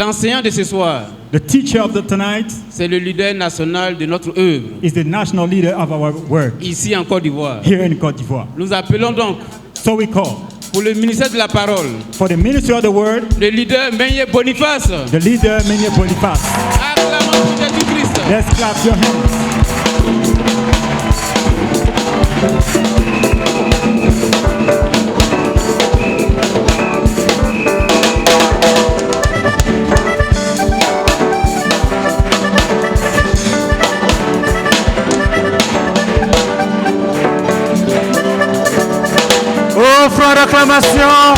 L'enseignant de ce soir, The teacher of tonight c'est le leader national de notre œuvre, is the national leader of our work ici en Côte d'Ivoire. here in Côte d'Ivoire. Nous appelons donc, So we call pour le ministère de la parole, for the ministry of the word, le leader Meunier Boniface. the leader Meunier Boniface. Acclamons pour Jésus-Christ. Let's clap your hands. Offrons d'acclamation.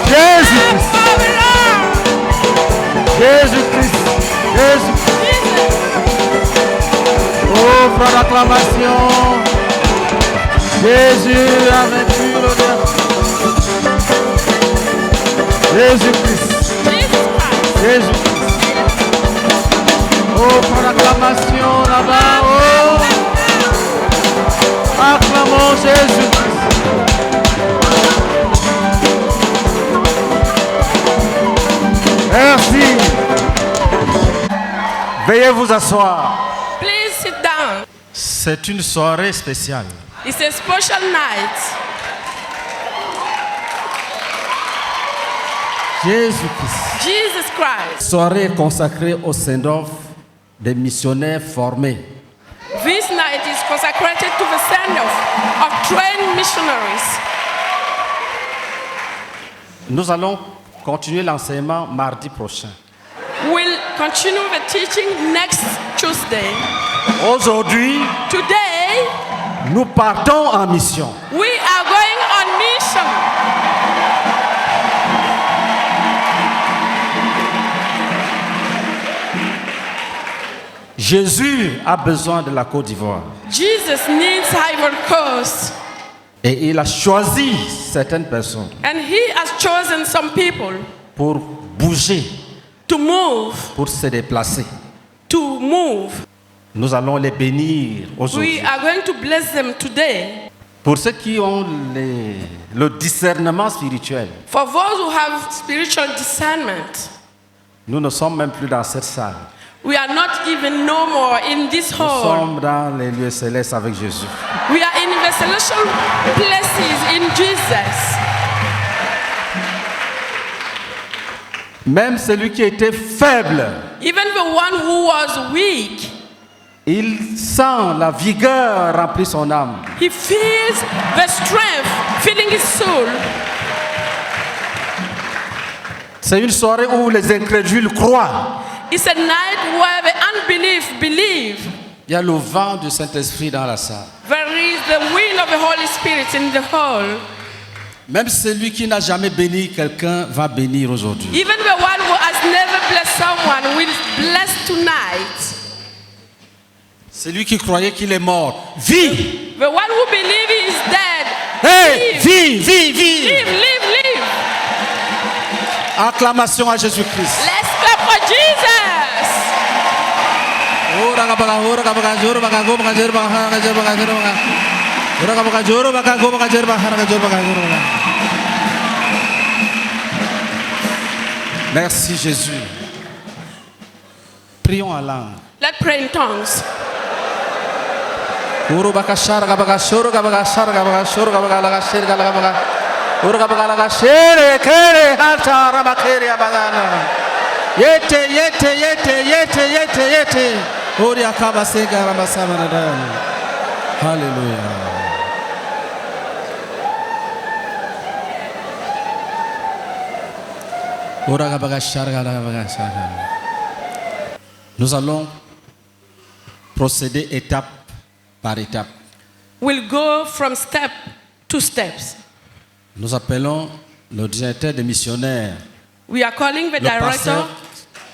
Jésus-Christ. Jésus-Christ. Jésus-Christ. Offrons d'acclamation. Jésus a vaincu le diable. Jésus-Christ. Jésus-Christ. Offrons d'acclamation là-bas. Oh. Acclamons Jésus-Christ. Merci. Veuillez vous asseoir. Please sit down. C'est une soirée spéciale. It's a special night. Jésus-Christ. Jesus Christ. Soirée consacrée au send-off des missionnaires formés. This night is consecrated to the send-off of trained missionaries. Nous allons continuer l'enseignement mardi prochain. We'll continue the teaching next Tuesday. Aujourd'hui, Today, nous partons en mission. we are going on mission. Jésus a besoin de la Côte d'Ivoire. Jesus needs Ivory Coast, Et il a choisi certaines personnes and he has chosen some people pour bouger, to move, pour se déplacer. to move. Nous allons les bénir We aujourd'hui. are going to bless them today. Pour ceux qui ont le discernement spirituel, For those who have spiritual discernment, nous ne sommes même plus dans cette salle. we are not even no more in this Nous hall. sommes dans les lieux célestes avec Jésus. We are in the celestial places in Jesus. Même celui qui était faible, Even the one who was weak, il sent la vigueur remplir son âme. he feels the strength filling his soul. C'est une soirée où les incrédules croient. It's a night where the unbelief believe. Il y a le vent du Saint-Esprit dans la salle. There is the wind of the Holy Spirit in the hall. Même celui qui n'a jamais béni quelqu'un va bénir aujourd'hui. Even the one who has never blessed someone will bless tonight. Celui qui croyait qu'il est mort, vit. The one who believes he is dead, Hey, live, vis. live, live, live. Acclamation à Jésus-Christ. Let's clap for Jesus. Merci Jésus. Prions en langue. Let's pray in tongues. Hallelujah. Nous allons procéder étape par étape. We'll go from step to steps. Nous appelons le directeur des missionnaires, We are calling the le pasteur director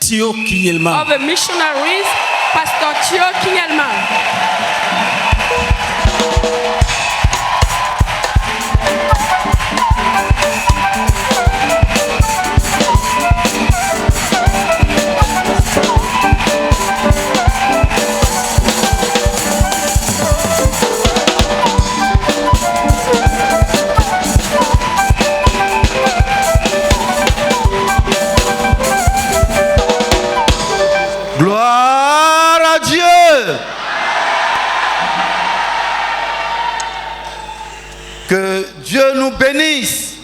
Thio Kinyelman. of the missionaries, Pastor Thio Kinyelman. Gloire à Dieu. Que Dieu nous bénisse.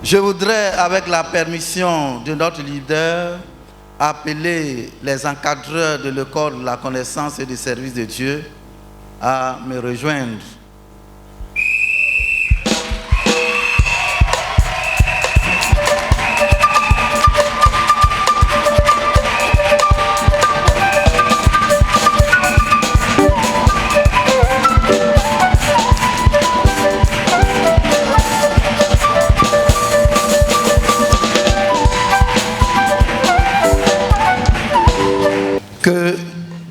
Je voudrais, avec la permission de notre leader, appeler les encadreurs de l'école de la connaissance et du service de Dieu à me rejoindre. Que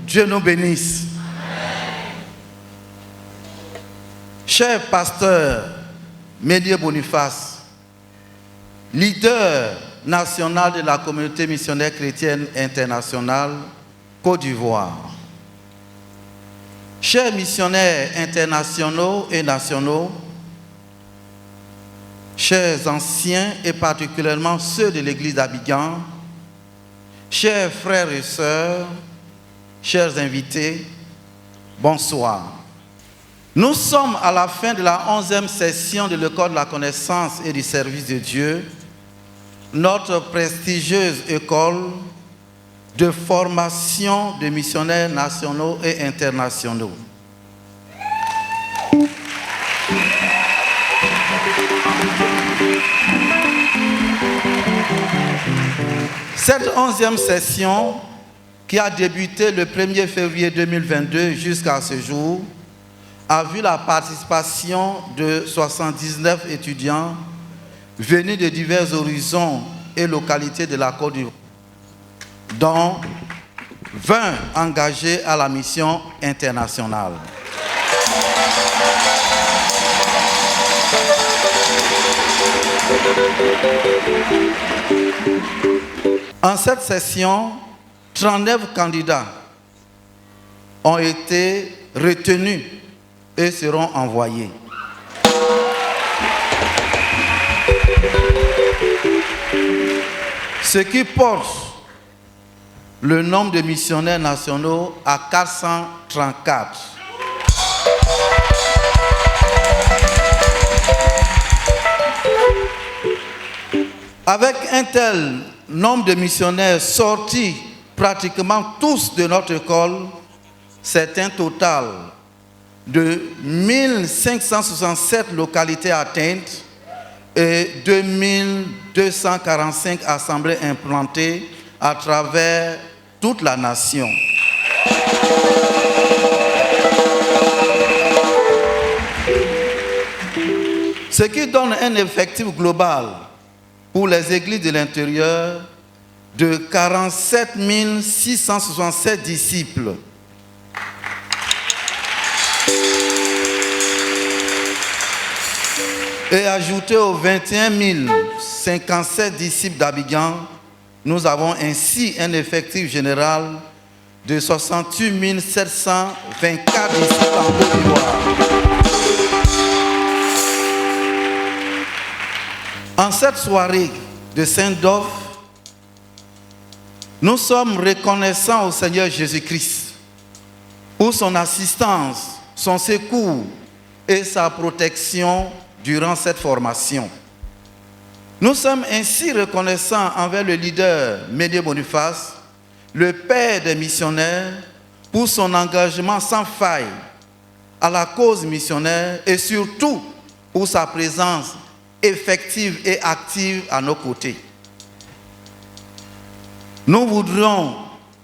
Dieu nous bénisse. Cher pasteur Médier Boniface, leader national de la communauté missionnaire chrétienne internationale Côte d'Ivoire, chers missionnaires internationaux et nationaux, chers anciens et particulièrement ceux de l'église d'Abidjan, chers frères et sœurs, chers invités, bonsoir. Nous sommes à la fin de la 11e session de l'école de la connaissance et du service de Dieu, notre prestigieuse école de formation de missionnaires nationaux et internationaux. Cette 11e session, qui a débuté le 1er février 2022 jusqu'à ce jour, a vu la participation de 79 étudiants venus de divers horizons et localités de la Côte d'Ivoire, dont 20 engagés à la mission internationale. En cette session, 39 candidats ont été retenus et seront envoyés. Ce qui porte le nombre de missionnaires nationaux à 434. Avec un tel nombre de missionnaires sortis pratiquement tous de notre école, c'est un total de 1567 localités atteintes et 2245 assemblées implantées à travers toute la nation. Ce qui donne un effectif global pour les églises de l'intérieur de 47 667 disciples. Et ajouté aux 21 057 disciples d'Abidjan, nous avons ainsi un effectif général de 68 724 disciples en Côte d'Ivoire. En cette soirée de Saint-Dove, nous sommes reconnaissants au Seigneur Jésus-Christ pour son assistance, son secours et sa protection durant cette formation. Nous sommes ainsi reconnaissants envers le leader Médier Boniface, le père des missionnaires, pour son engagement sans faille à la cause missionnaire et surtout pour sa présence effective et active à nos côtés. Nous voudrions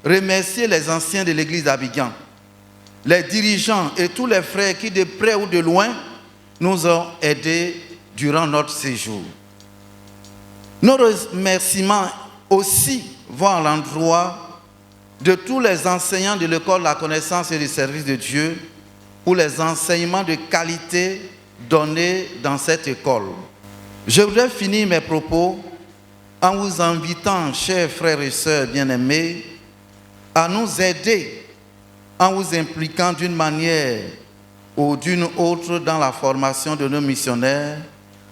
remercier les anciens de l'église d'Abidjan, les dirigeants et tous les frères qui, de près ou de loin, nous ont aidés durant notre séjour. Nos remerciements aussi vont à l'endroit de tous les enseignants de l'école de la connaissance et du service de Dieu pour les enseignements de qualité donnés dans cette école. Je voudrais finir mes propos en vous invitant, chers frères et sœurs bien-aimés, à nous aider en vous impliquant d'une manière ou d'une autre dans la formation de nos missionnaires,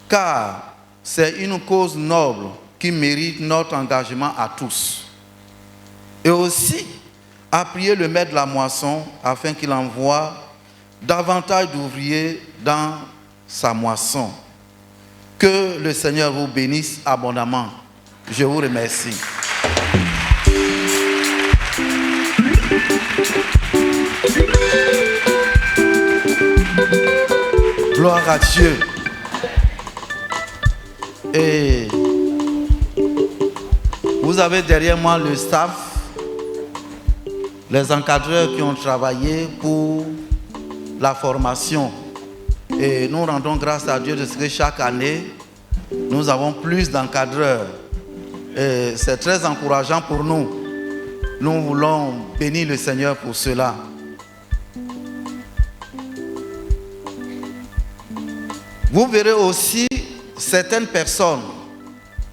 car c'est une cause noble qui mérite notre engagement à tous. Et aussi à prier le maître de la moisson afin qu'il envoie davantage d'ouvriers dans sa moisson. Que le Seigneur vous bénisse abondamment. Je vous remercie. Gloire à Dieu. Et vous avez derrière moi le staff, les encadreurs qui ont travaillé pour la formation. Et nous rendons grâce à Dieu de ce que chaque année, nous avons plus d'encadreurs. Et c'est très encourageant pour nous. Nous voulons bénir le Seigneur pour cela. Vous verrez aussi certaines personnes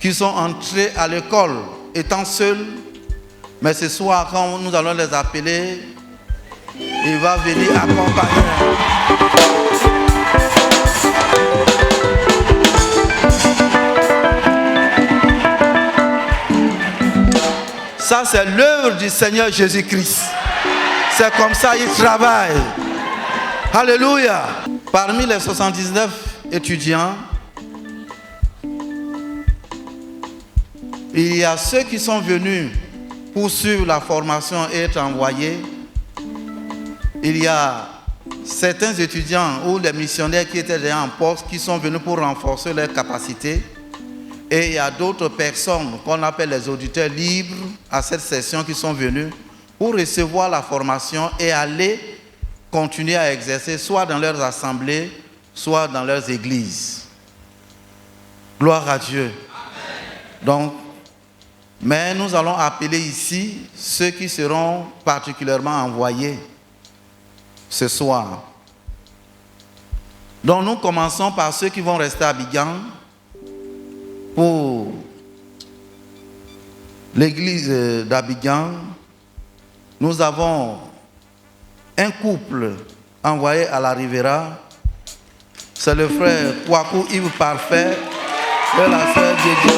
qui sont entrées à l'école étant seules, mais ce soir, quand nous allons les appeler, il va venir accompagner. Ça, c'est l'œuvre du Seigneur Jésus-Christ. C'est comme ça qu'il travaille. Alléluia. Parmi les 79 étudiants, il y a ceux qui sont venus pour suivre la formation et être envoyés. Il y a certains étudiants ou les missionnaires qui étaient déjà en poste qui sont venus pour renforcer leurs capacités. Et il y a d'autres personnes qu'on appelle les auditeurs libres à cette session qui sont venus pour recevoir la formation et aller continuer à exercer soit dans leurs assemblées, soit dans leurs églises. Gloire à Dieu. Donc, mais nous allons appeler ici ceux qui seront particulièrement envoyés ce soir. Donc nous commençons par ceux qui vont rester à Abidjan pour l'église d'Abidjan. Nous avons un couple envoyé à la Rivera. C'est le frère Kwaku Yves Parfait et la sœur Dieu.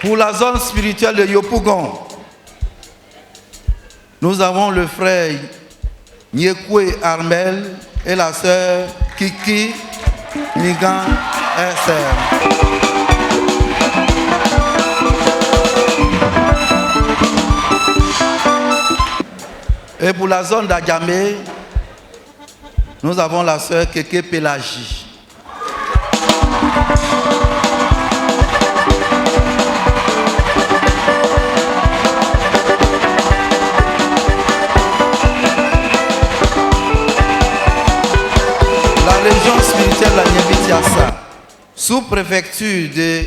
Pour la zone spirituelle de Yopougon, nous avons le frère Nyekwe Armel et la sœur Kiki Nigan SR. Et pour la zone d'Agamé, nous avons la sœur Keke Pélagie. Région spirituelle de la Nyebitiassa, sous-préfecture de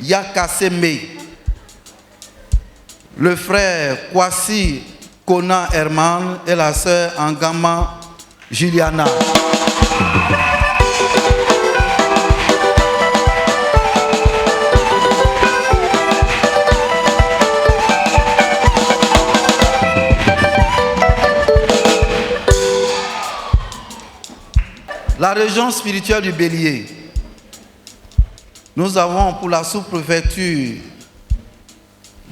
Yakaseme, le frère Kwasi Kona Herman et la sœur Angama Juliana. La région spirituelle du Bélier, nous avons pour la sous-préfecture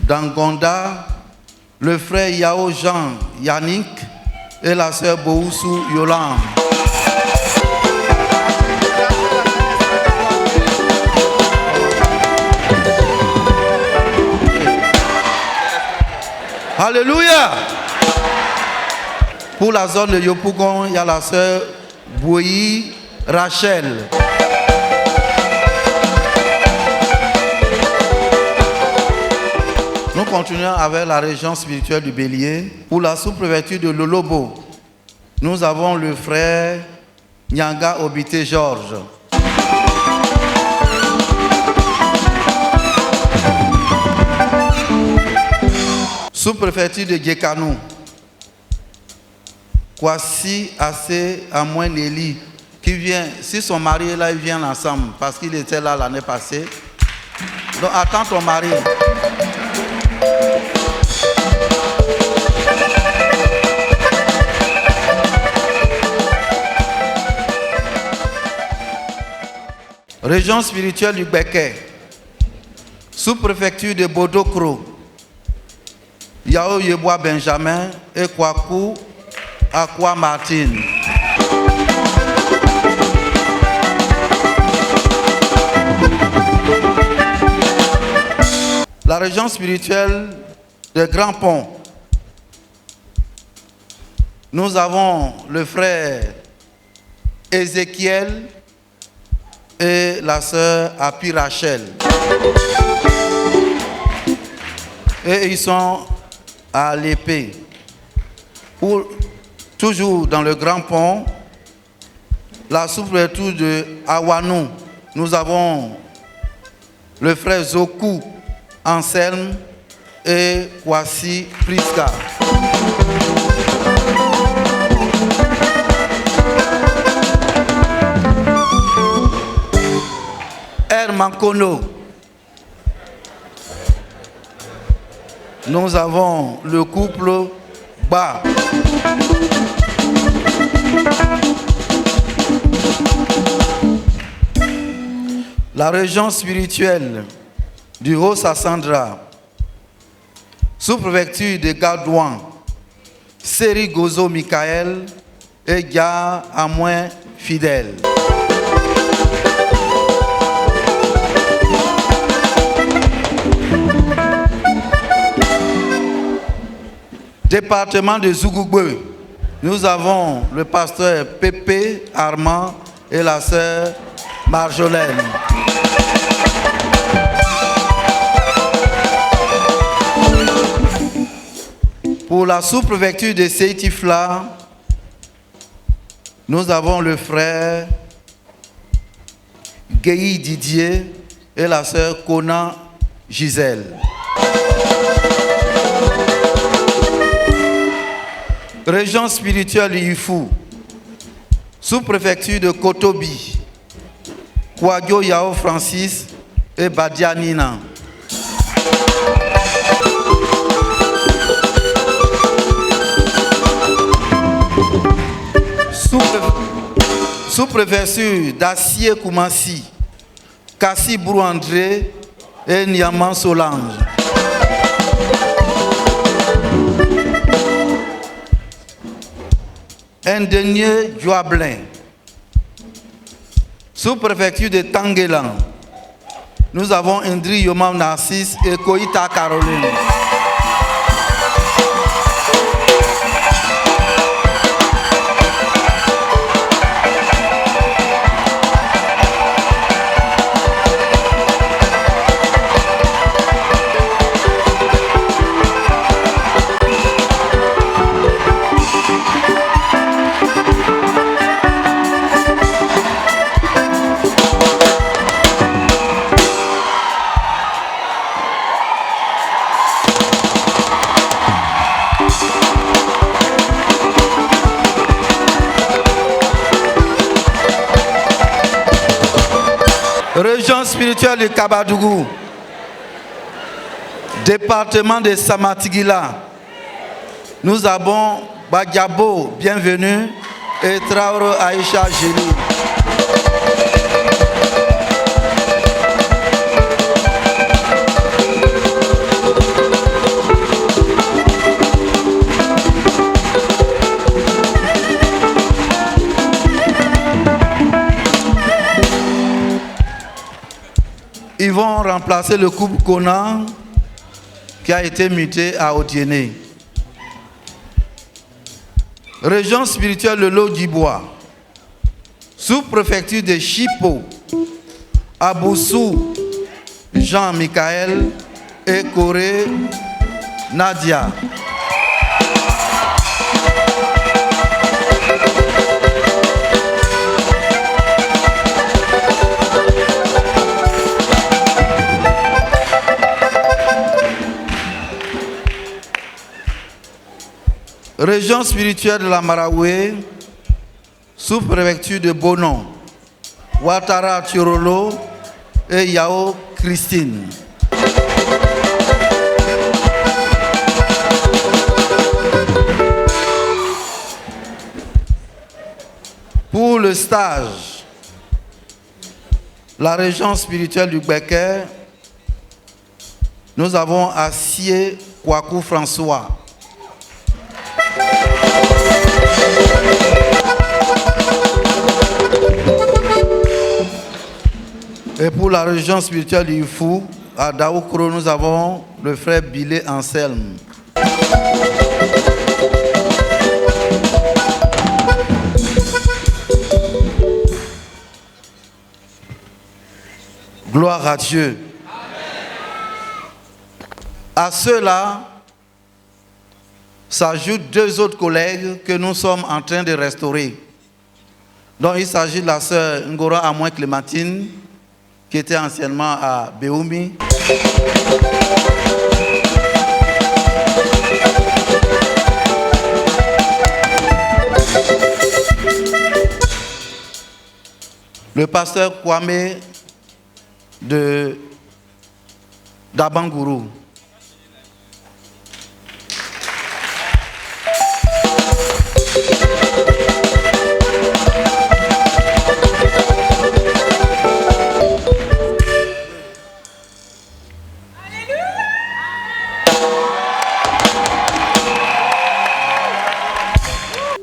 d'Angonda le frère Yao Jean Yannick et la sœur Booussou Yolande. Alléluia! Pour la zone de Yopougon, il y a la sœur Bouyi Rachel. Nous continuons avec la région spirituelle du Bélier. Pour la sous-préfecture de Lolobo, nous avons le frère Nyanga Obité Georges. Sous-préfecture de Djekanou, Kwasi Assez Amoueneli, qui vient, si son mari est là, ils viennent ensemble, parce qu'il était là l'année passée. Donc attends ton mari. Région spirituelle du Béquet, sous-préfecture de Bodokro, Yao Yebois Benjamin et Kwaku Akwa Martine. La région spirituelle de Grand Pont, nous avons le frère Ézéchiel et la sœur Api Rachel. Et ils sont à l'épée. Toujours dans le Grand Pont, la sous-préfecture de Awanou, nous avons le frère Zoku Anselme et Kwasi Priska. Mankono, nous avons le couple Ba. La région spirituelle du Haut-Sassandra, sous-préfecture de Gadouan, Seri Gozo Michael et Ga Amouin Fidèle. Département de Zougougbe, nous avons le pasteur Pépé Armand et la sœur Marjolaine. Pour la sous-préfecture de Seitifla, nous avons le frère Guéhi Didier et la sœur Conan Gisèle. Région spirituelle Yifou, sous-préfecture de Kotobi, Kouagio Yao Francis et Badianina. Sous-préfecture d'Assier Koumassi, Kassi Brou André et Niaman Solange. Indénié Djoablin, sous-préfecture de Tanguelan, nous avons Indri Yomam Narcisse et Koïta Caroline. Région spirituelle de Kabadougou, département de Samatigila, nous avons Badiabo, bienvenue, et Traoro Aïcha Géli. Ils vont remplacer le couple Conan qui a été muté à Odiéné. Région spirituelle de l'eau du bois, sous-préfecture de Chipo, Aboussou, Jean-Michael et Corée Nadia. Région spirituelle de la Maraoué, sous-préfecture de Bonon, Ouattara Tirolo et Yao Christine. Pour le stage, la région spirituelle du Béquet, nous avons Assié Kwaku François. Et pour la région spirituelle du Fou, à Daoukro, nous avons le frère Bilé Anselme. Gloire à Dieu. À ceux-là s'ajoutent 2 autres collègues que nous sommes en train de restaurer. Donc il s'agit de la sœur Ngora Amoin Clémentine, qui était anciennement à Béoumi. Le pasteur Kwame de d'Abangourou.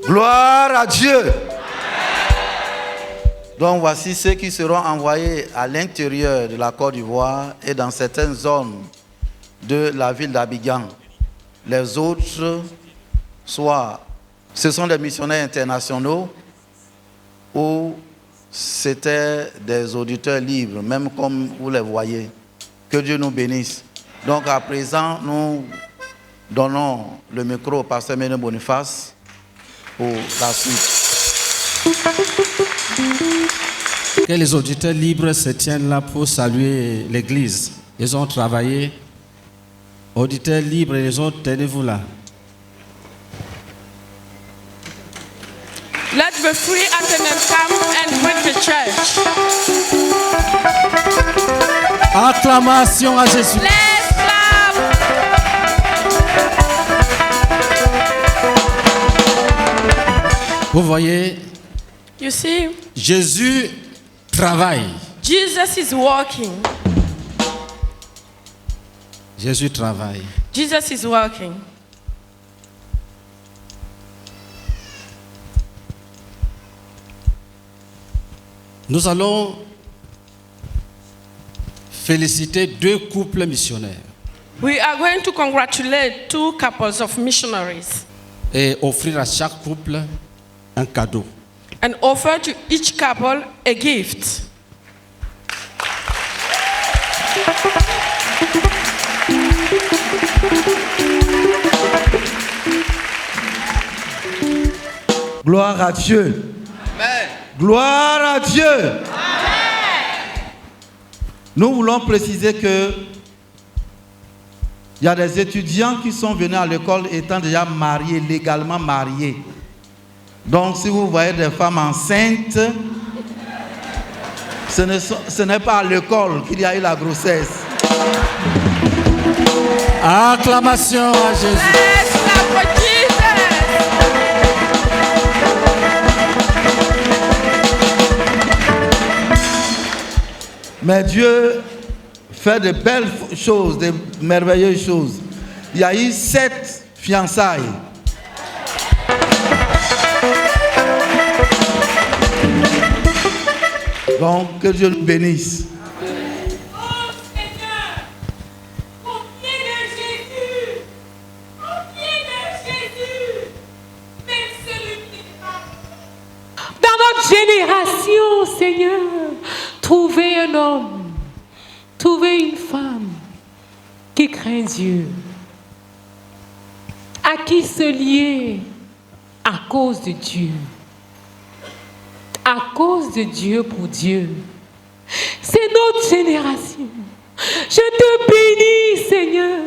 Gloire à Dieu. Donc voici ceux qui seront envoyés à l'intérieur de la Côte d'Ivoire et dans certaines zones de la ville d'Abidjan. Les autres, soit ce sont des missionnaires internationaux ou c'était des auditeurs libres, même comme vous les voyez. Que Dieu nous bénisse. Donc à présent, nous donnons le micro au pasteur Méné Boniface pour la suite. Que les auditeurs libres se tiennent là pour saluer l'église. Ils ont travaillé. Auditeurs libres, les autres, tenez-vous là. Let the free attendants come and greet the church. Acclamation à Jésus. Let's clap. Vous voyez, You see, Jésus travaille. Jesus is working. Jésus travaille. Jesus is working. Nous allons féliciter 2 couples missionnaires We are going to congratulate 2 couples of missionaries et offrir à chaque couple un cadeau. and offer to each couple a gift. Gloire à Dieu. Amen. Gloire à Dieu. Amen. Nous voulons préciser que il y a des étudiants qui sont venus à l'école étant déjà mariés, légalement mariés. Donc si vous voyez des femmes enceintes, ce n'est pas à l'école qu'il y a eu la grossesse. Acclamation à Jésus. Let's clap for Jesus. Mais Dieu fait de belles choses, de merveilleuses choses. Il y a eu 7 fiançailles. Donc, que Dieu nous bénisse. Oh Seigneur, au pied de Jésus, au pied de Jésus, même celui qui est mort. Dans notre génération, Seigneur, trouver un homme, trouver une femme qui craint Dieu, à qui se lier à cause de Dieu. À cause de Dieu pour Dieu. C'est notre génération. Je te bénis, Seigneur.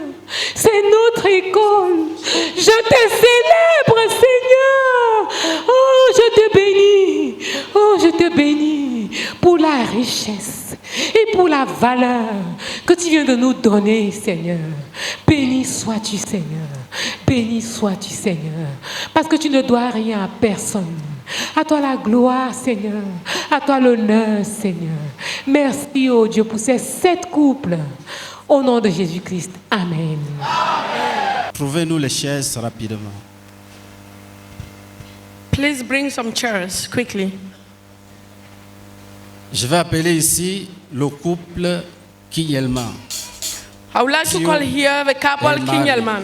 C'est notre école. Je te célèbre, Seigneur. Oh, je te bénis. Oh, je te bénis pour la richesse et pour la valeur que tu viens de nous donner, Seigneur. Béni sois-tu, Seigneur. Béni sois-tu, Seigneur. Parce que tu ne dois rien à personne. À toi la gloire, Seigneur. À toi l'honneur, Seigneur. Merci, oh Dieu, pour ces 7 couples. Au nom de Jésus-Christ. Amen. Trouvez-nous les chaises rapidement. Please bring some chairs quickly. Je vais appeler ici le couple Kinyelman. I would like to call here the couple Elman. Kinyelman.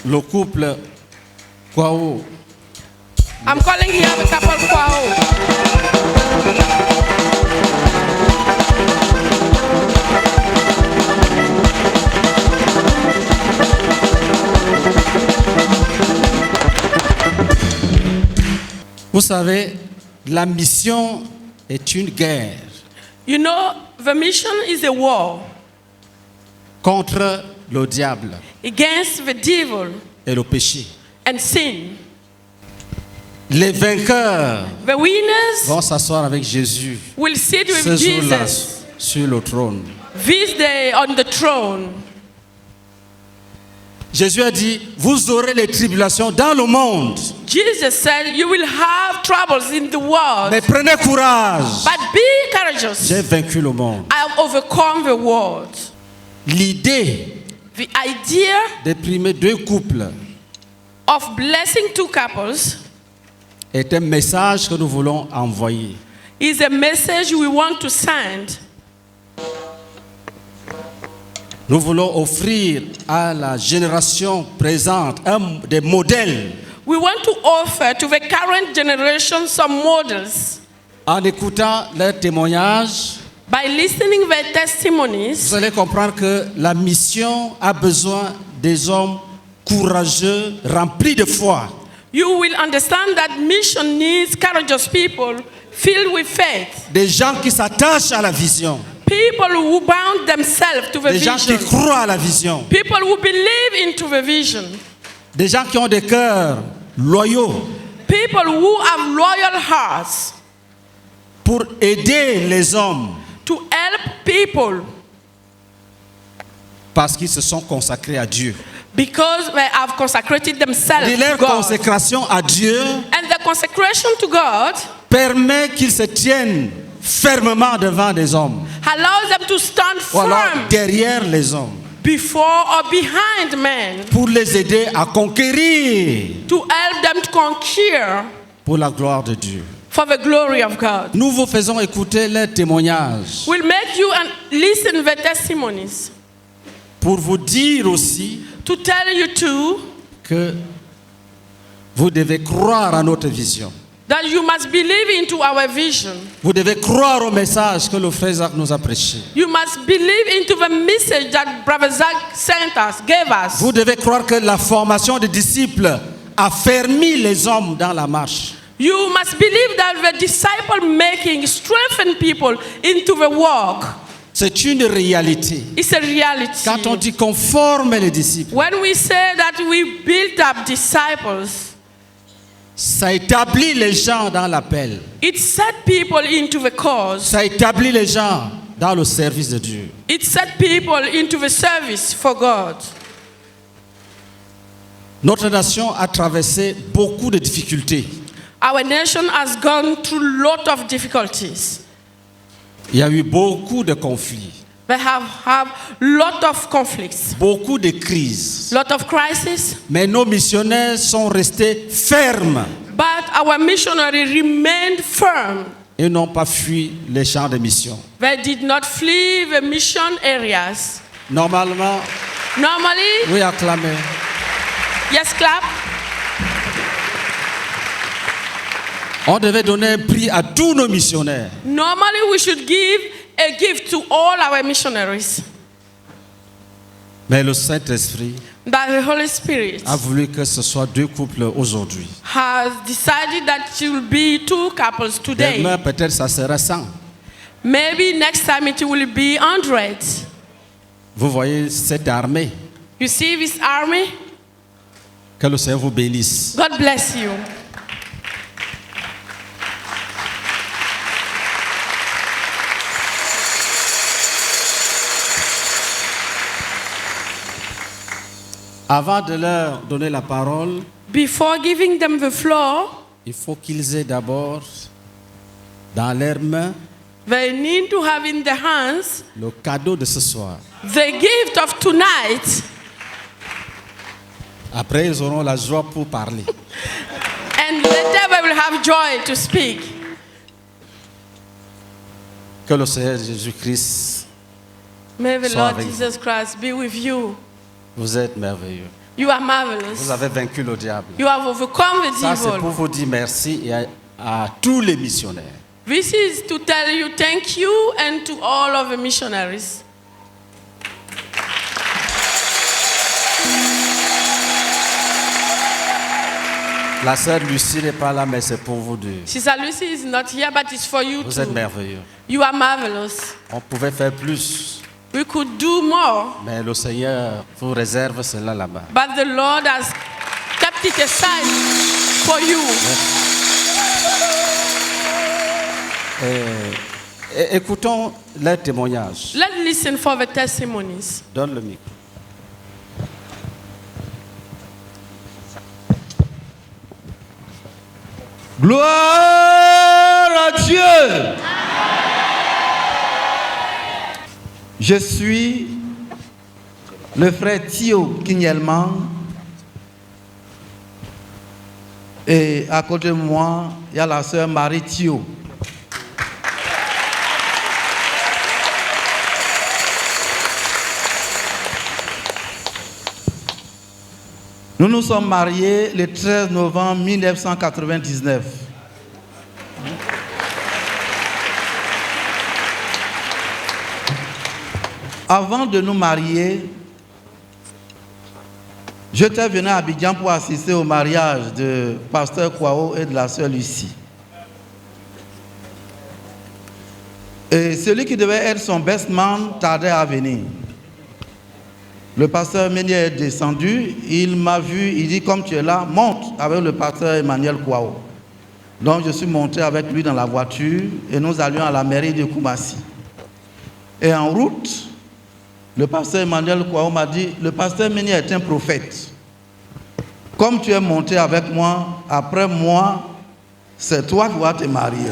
Le couple Kwao. I'm calling here the couple Kwao. Vous savez, la mission est une guerre You know, the mission is a war contre le diable against the devil et le péché. and sin. Les vainqueurs The winners vont s'asseoir avec Jésus will sit with ce jour-là Jesus sur le trône. this day on the throne. Jésus a dit, vous aurez les tribulations dans le monde, Jesus said, you will have troubles in the world, mais prenez courage. but be courageous. J'ai vaincu le monde. I have overcome the world. L'idée The idea de primer 2 couples of blessing 2 couples est un message que nous voulons envoyer. is a message we want to send. Nous voulons offrir à la génération présente des modèles We want to offer to the current generation some models. en écoutant leurs témoignages. By listening their Vous testimonies, allez comprendre que la mission a besoin des hommes courageux, remplis de foi, you will understand that mission needs courageous people filled with faith. des gens qui s'attachent à la vision, People who bound themselves to the des gens qui vision. croient à la vision, People who believe into the vision. des gens qui ont des cœurs loyaux People who have loyal hearts pour aider les hommes to help people parce qu'ils se sont consacrés à Dieu. because they have consecrated themselves Et to leur God. consécration à Dieu And the consecration to God permet qu'ils se tiennent fermement devant des hommes allows them to stand ou alors firm derrière les hommes before or behind men pour les aider à conquérir to help them to conquer pour la gloire de Dieu. for the glory of God. Nous vous faisons écouter leurs témoignages We'll make you and listen the testimonies pour vous dire aussi to tell you too que vous devez croire à notre vision. that you must believe into our vision. Vous devez croire au message que le frère Zach nous a prêché. You must believe into the message that Brother Zach sent us, gave us. Vous devez croire que la formation des disciples a fermé les hommes dans la marche. You must believe that the disciple making strengthen people into the walk. C'est une réalité. It's a reality. Quand on dit qu'on forme les disciples, When we say that we build up disciples, ça établit les gens dans l'appel. it set people into the cause. Ça établit les gens dans le service de Dieu. It set people into the service for God. Notre nation a traversé beaucoup de difficultés. Our nation has gone through a lot of difficulties. Il y a eu beaucoup de conflits, They have lot of conflicts, beaucoup de crises. lot of crises, Mais nos missionnaires sont restés fermes but our missionaries remained firm. et n'ont pas fui les champs de mission. They did not flee the mission areas. Normalement, Normally, oui, acclamez. yes, clap. On devait donner un prix à tous nos missionnaires. Normally, we should give a gift to all our missionaries. Mais le Saint-Esprit that the Holy Spirit a voulu que ce soit 2 couples aujourd'hui. has decided that it will be 2 couples today. Demain, peut-être ça sera 100. Maybe next time it will be 100. Vous voyez cette armée. You see this army? Que le Seigneur vous bénisse. God bless you. Avant de leur donner la parole, Before giving them the floor, il faut qu'ils aient d'abord dans leurs mains they need to have in their hands le cadeau de ce soir. the gift of tonight. Après, ils auront la joie pour parler. And later they will have joy to speak. Que le Seigneur Jésus-Christ, May the Sois Lord avec Jesus Christ be with you. vous êtes merveilleux. You are Vous marvelous. avez vaincu le diable. You have overcome the Ça, c'est pour devil. vous dire merci et à tous les missionnaires. This is to tell you thank you and to all of the missionaries. La sœur Lucie n'est pas là, mais c'est pour vous deux. Sister Lucy is not here, but it's for you Vous êtes too. merveilleux. You are marvelous. On pouvait faire plus, We could do more, mais le Seigneur vous réserve cela là-bas. but the Lord has kept it aside for you. Écoutons leurs témoignages. Let's listen for the testimonies. Donne le micro. Gloire à Dieu. Je suis le frère Thio Kinyelman. Et à côté de moi, il y a la sœur Marie Thio. Nous nous sommes mariés le 13 novembre 1999. Avant de nous marier, j'étais venu à Abidjan pour assister au mariage de pasteur Kwao et de la sœur Lucie. Et celui qui devait être son best man tardait à venir. Le pasteur Ménier est descendu, il m'a vu, il dit comme tu es là, monte avec le pasteur Emmanuel Kwao. Donc je suis monté avec lui dans la voiture et nous allions à la mairie de Koumassi. Et en route, le pasteur Emmanuel Kwao m'a dit, le pasteur Ménier est un prophète. Comme tu es monté avec moi, après moi, c'est toi qui vas te marier.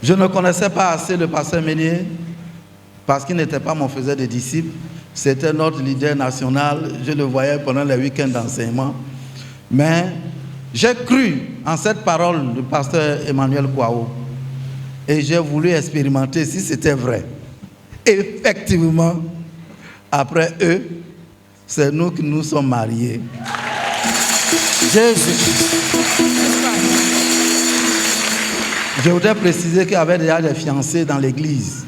Je ne connaissais pas assez le pasteur Ménier parce qu'il n'était pas mon faiseur de disciples. C'était notre leader national. Je le voyais pendant les week-ends d'enseignement. Mais j'ai cru en cette parole du pasteur Emmanuel Kwao. Et j'ai voulu expérimenter si c'était vrai. Effectivement, après eux, c'est nous qui nous sommes mariés. Je voudrais préciser qu'il y avait déjà des fiancés dans l'église.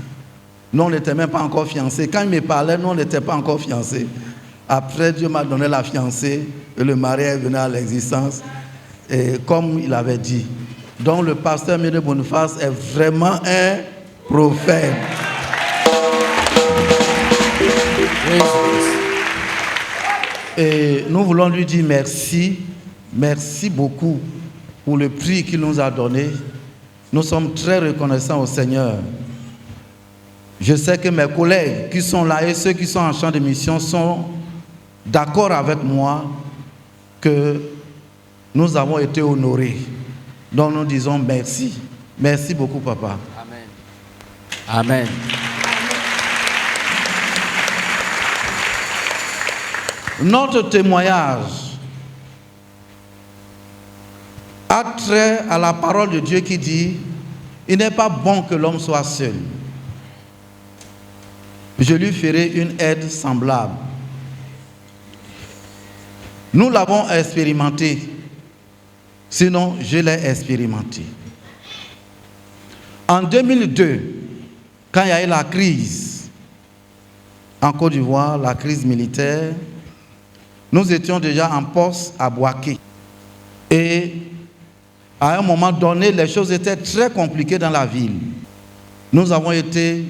Nous, on n'était même pas encore fiancés. Quand il me parlait, nous, on n'était pas encore fiancés. Après, Dieu m'a donné la fiancée et le mariage est venu à l'existence. Et comme il avait dit. Donc, le pasteur Ménier Boniface est vraiment un prophète. Et nous voulons lui dire merci. Merci beaucoup pour le prix qu'il nous a donné. Nous sommes très reconnaissants au Seigneur. Je sais que mes collègues qui sont là et ceux qui sont en champ de mission sont d'accord avec moi que nous avons été honorés. Donc nous disons merci. Merci beaucoup, papa. Amen. Amen. Notre témoignage a trait à la parole de Dieu qui dit « Il n'est pas bon que l'homme soit seul. Je lui ferai une aide semblable. » Nous l'avons expérimenté. Sinon, je l'ai expérimenté. En 2002, quand il y a eu la crise en Côte d'Ivoire, la crise militaire, nous étions déjà en poste à Bouaké. Et à un moment donné, les choses étaient très compliquées dans la ville. Nous avons été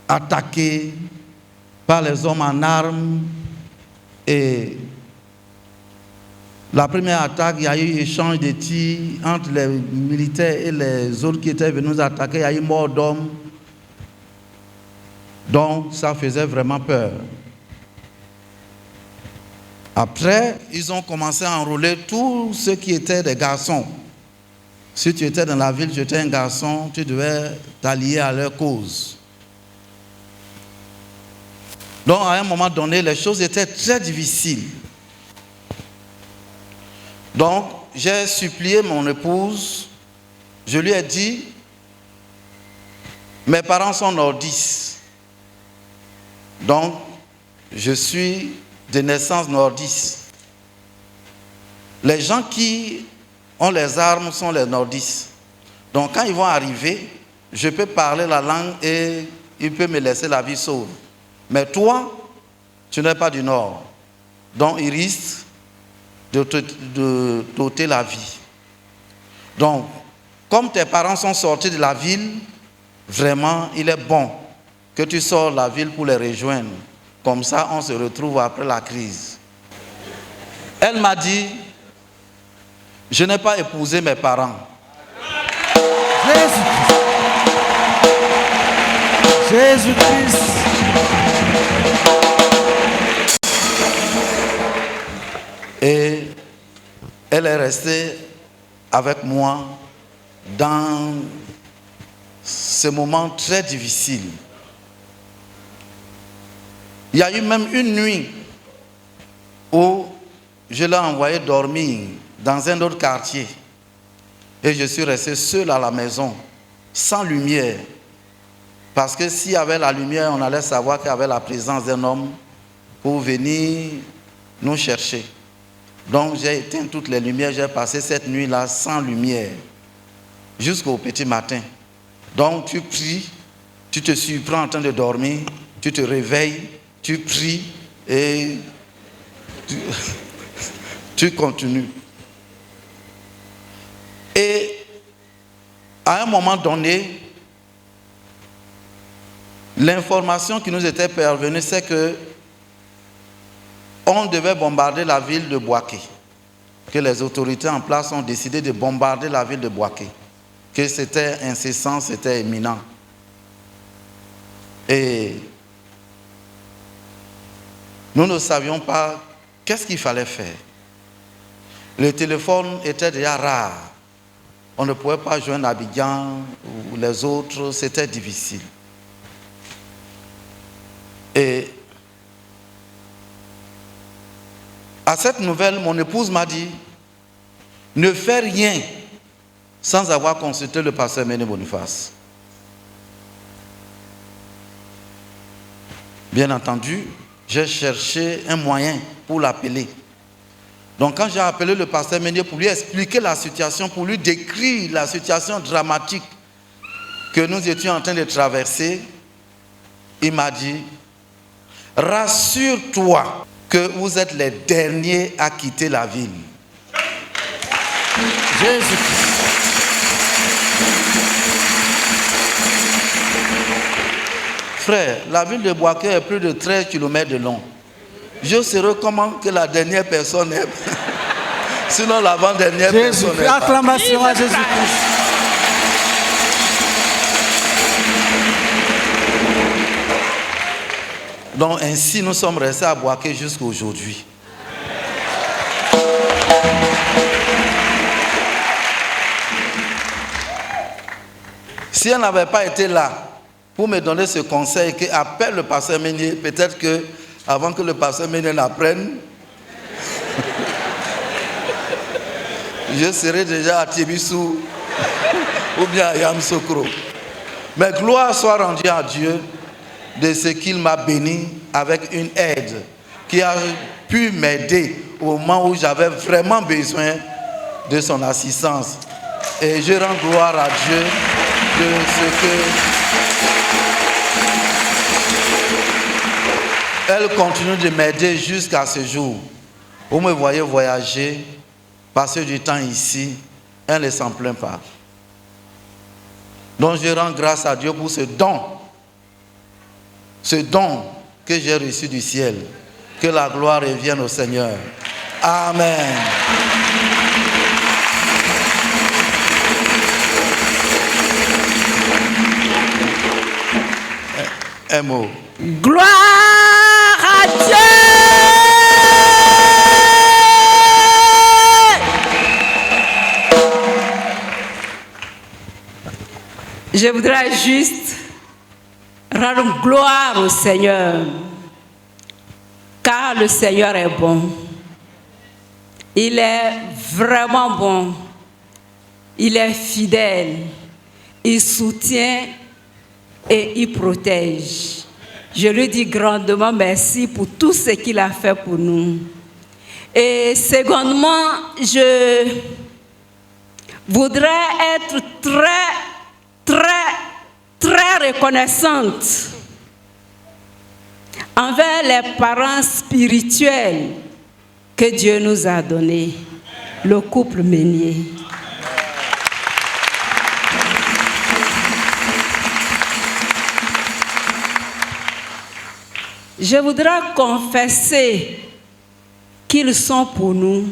attaqués par les hommes en armes. Et la première attaque, il y a eu échange de tirs entre les militaires et les autres qui étaient venus nous attaquer. Il y a eu mort d'hommes. Donc, ça faisait vraiment peur. Après, ils ont commencé à enrôler tous ceux qui étaient des garçons. Si tu étais dans la ville, tu étais un garçon, tu devais t'allier à leur cause. Donc, à un moment donné, les choses étaient très difficiles. Donc, j'ai supplié mon épouse. Je lui ai dit, mes parents sont nordistes. Donc, je suis de naissance nordiste. Les gens qui ont les armes sont les nordistes. Donc, quand ils vont arriver, je peux parler la langue et ils peuvent me laisser la vie sauve. Mais toi, tu n'es pas du Nord. Donc, ils risquent de t'ôter la vie. Donc, comme tes parents sont sortis de la ville, vraiment, il est bon que tu sors de la ville pour les rejoindre. Comme ça, on se retrouve après la crise. Elle m'a dit, je n'ai pas épousé mes parents. Jésus-Christ. Et elle est restée avec moi dans ce moment très difficile. Il y a eu même une nuit où je l'ai envoyé dormir dans un autre quartier. Et je suis resté seul à la maison, sans lumière. Parce que s'il y avait la lumière, on allait savoir qu'il y avait la présence d'un homme pour venir nous chercher. Donc j'ai éteint toutes les lumières, j'ai passé cette nuit-là sans lumière, jusqu'au petit matin. Donc tu pries, tu te surprends en train de dormir, tu te réveilles, tu pries et tu continues. Et à un moment donné, l'information qui nous était parvenue, c'est que on devait bombarder la ville de Bouaké. Que les autorités en place ont décidé de bombarder la ville de Bouaké. Que c'était incessant, c'était imminent. Et nous ne savions pas qu'est-ce qu'il fallait faire. Le téléphone était déjà rare. On ne pouvait pas joindre Abidjan ou les autres, c'était difficile. Et à cette nouvelle, mon épouse m'a dit, ne fais rien sans avoir consulté le pasteur Méné Boniface. Bien entendu, j'ai cherché un moyen pour l'appeler. Donc quand j'ai appelé le pasteur Méné pour lui expliquer la situation, pour lui décrire la situation dramatique que nous étions en train de traverser, il m'a dit, rassure-toi que vous êtes les derniers à quitter la ville. Jésus. Frère, la ville de Bouaké est plus de 13 km de long. Je saurais comment que la dernière personne est. Sinon l'avant-dernière personne est. Acclamation à Jésus-Christ. Donc ainsi nous sommes restés à Bouaké jusqu'à aujourd'hui. Si elle n'avait pas été là pour me donner ce conseil, qu'appelle le pasteur Ménier, peut-être que avant que le pasteur Ménier l'apprenne, je serais déjà à Tibissou ou bien à Yamsokro. Mais gloire soit rendue à Dieu de ce qu'il m'a béni avec une aide qui a pu m'aider au moment où j'avais vraiment besoin de son assistance. Et je rends gloire à Dieu de ce que elle continue de m'aider jusqu'à ce jour. Vous me voyez voyager, passer du temps ici, elle ne s'en plaint pas. Donc je rends grâce à Dieu pour ce don que j'ai reçu du ciel. Que la gloire revienne au Seigneur. Amen. Un mot. Gloire à Dieu. Je voudrais juste rendre gloire au Seigneur, car le Seigneur est bon. Il est vraiment bon. Il est fidèle. Il soutient et il protège. Je lui dis grandement merci pour tout ce qu'il a fait pour nous. Et secondement, je voudrais être très reconnaissante envers les parents spirituels que Dieu nous a donnés, le couple Meunier. Je voudrais confesser qu'ils sont pour nous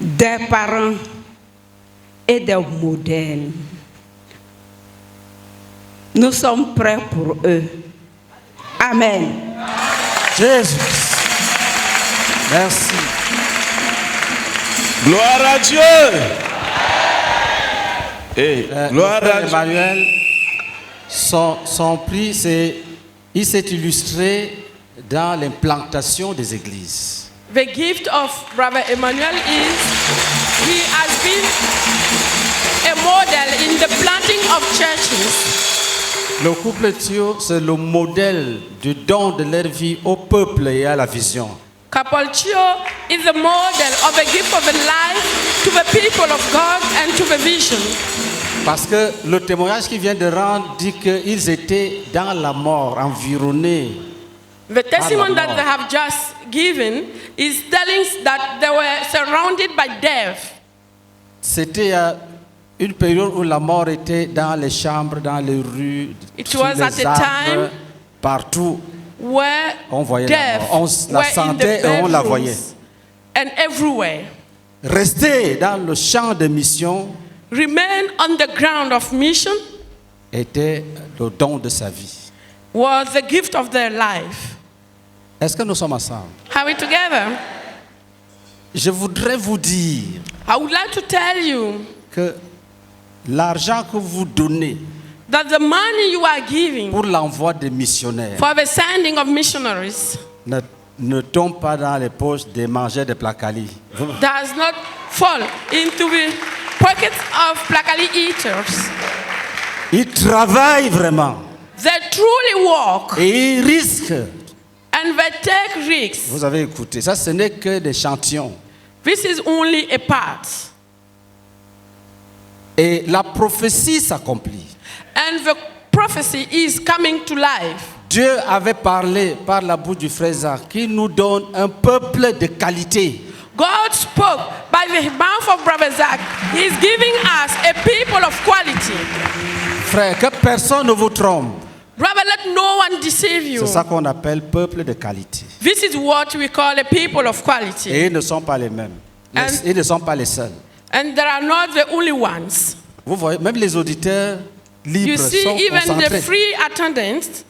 des parents et des modèles. Nous sommes prêts pour eux. Amen. Jésus. Merci. Gloire à Dieu. Et gloire à Dieu. Emmanuel, son prix, il s'est illustré dans l'implantation des églises. The gift of Brother Emmanuel is he has been a model in the planting of churches. Le couple Thio, c'est le modèle du don de leur vie au peuple et à la vision. Couple Chio is a model of a gift of a life to the people of God and to the vision. Parce que le témoignage qu'il vient de rendre dit qu'ils étaient dans la mort, environnés. The testimony that they have just given is telling that they were surrounded by death. C'était une période où la mort était dans les chambres, dans les rues, It sous was les at a arbres, time partout. Where On voyait la death mort. On la were in sentait the et on la voyait. bedrooms and everywhere. Rester dans le champ de mission Remain on the ground of mission était le don de sa vie. was the gift of their life. Est-ce que nous sommes ensemble? Are we together? Je voudrais vous dire I would like to tell you que l'argent que vous donnez that the money you are giving pour l'envoi des missionnaires for the sending of missionaries ne tombe pas dans les poches des mangeurs de placali. does not fall into the pockets of Plakali eaters. Ils travaillent vraiment They truly walk et ils risquent. and they take risks. Vous avez écouté, ça ce n'est que des échantillons. This is only a part. Et la prophétie s'accomplit. And the prophecy is coming to life. Dieu avait parlé par la bouche du frère Zach qui nous donne un peuple de qualité. God spoke by the mouth of Brother Zach. He is giving us a people of quality. Frère, que personne ne vous trompe. Brother, let no one deceive you. C'est ça qu'on appelle peuple de qualité. This is what we call a people of quality. Et ils ne sont pas les mêmes. Ils ne sont pas les seuls. And they are not the only ones. Vous voyez, même les auditeurs libres You see, sont even the concentrés. free attendants,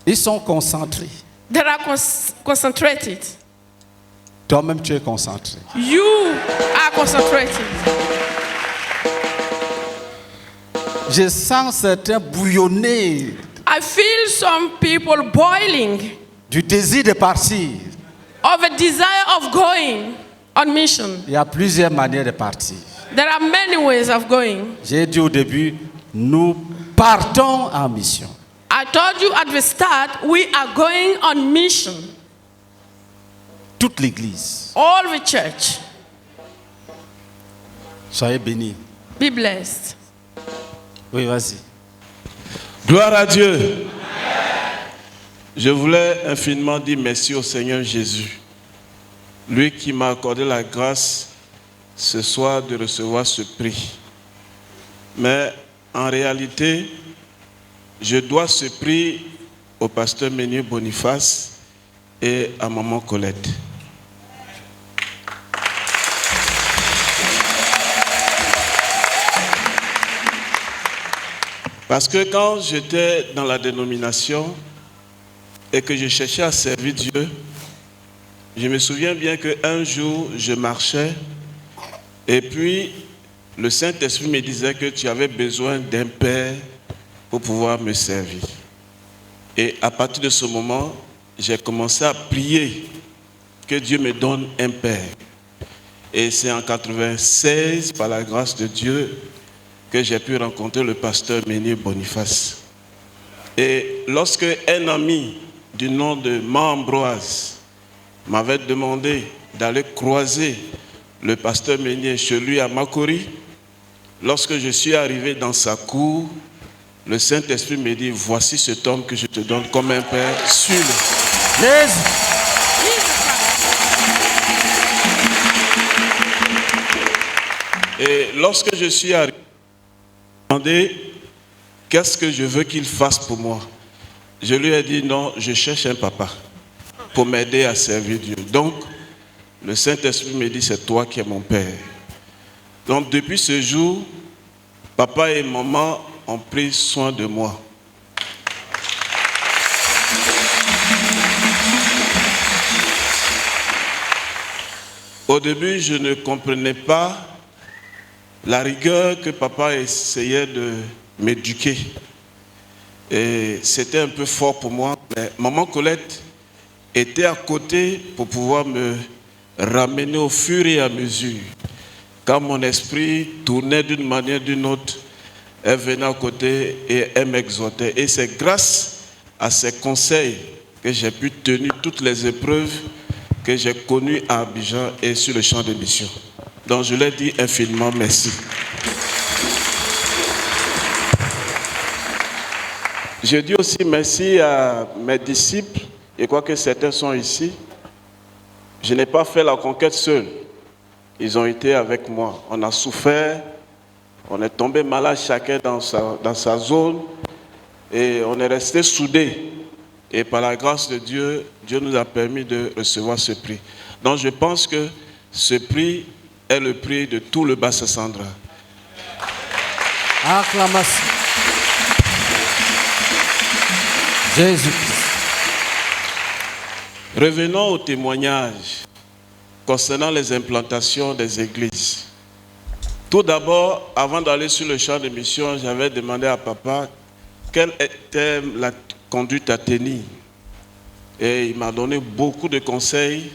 Ils sont concentrés. they are concentrated. Toi-même, tu es concentré. You are concentrated. Je sens certains bouillonner I feel some people boiling du désir de partir. of a desire of going on mission. Il y a plusieurs manières de partir. There are many ways of going. J'ai dit au début, nous partons en mission. I told you at the start, we are going on mission. Toute l'Église. All the church. Soyez bénis. Be blessed. Oui, vas-y. Gloire à Dieu. Je voulais infiniment dire merci au Seigneur Jésus, lui qui m'a accordé la grâce ce soir de recevoir ce prix. Mais en réalité, je dois ce prix au pasteur Ménieu Boniface et à maman Colette. Parce que quand j'étais dans la dénomination et que je cherchais à servir Dieu, je me souviens bien qu'un jour, je marchais et puis le Saint-Esprit me disait que tu avais besoin d'un père pour pouvoir me servir. Et à partir de ce moment, j'ai commencé à prier que Dieu me donne un père. Et c'est en 1996, par la grâce de Dieu, que j'ai pu rencontrer le pasteur Ménieu Boniface. Et lorsque un ami du nom de Ambroise m'avait demandé d'aller croiser le pasteur Ménieu chez lui à Makori, lorsque je suis arrivé dans sa cour, le Saint-Esprit me dit, voici cet homme que je te donne comme un père, suis-le. Et lorsque je suis arrivé, demandé qu'est-ce que je veux qu'il fasse pour moi. Je lui ai dit non, je cherche un papa pour m'aider à servir Dieu. Donc, le Saint-Esprit me dit c'est toi qui es mon père. Donc, depuis ce jour, papa et maman ont pris soin de moi. Au début, je ne comprenais pas la rigueur que papa essayait de m'éduquer. Et c'était un peu fort pour moi. Mais maman Colette était à côté pour pouvoir me ramener au fur et à mesure. Quand mon esprit tournait d'une manière ou d'une autre, elle venait à côté et elle m'exhortait. Et c'est grâce à ses conseils que j'ai pu tenir toutes les épreuves que j'ai connues à Abidjan et sur le champ de mission. Donc je leur dis infiniment merci. Je dis aussi merci à mes disciples, et quoi que certains sont ici. Je n'ai pas fait la conquête seul. Ils ont été avec moi. On a souffert, on est tombé malade chacun dans sa zone, et on est resté soudés. Et par la grâce de Dieu, Dieu nous a permis de recevoir ce prix. Donc je pense que ce prix est le prix de tout le Bassa-Sandra. Acclamation. Jésus. Revenons au témoignage concernant les implantations des églises. Tout d'abord, avant d'aller sur le champ de mission, j'avais demandé à papa quelle était la conduite à tenir. Et il m'a donné beaucoup de conseils.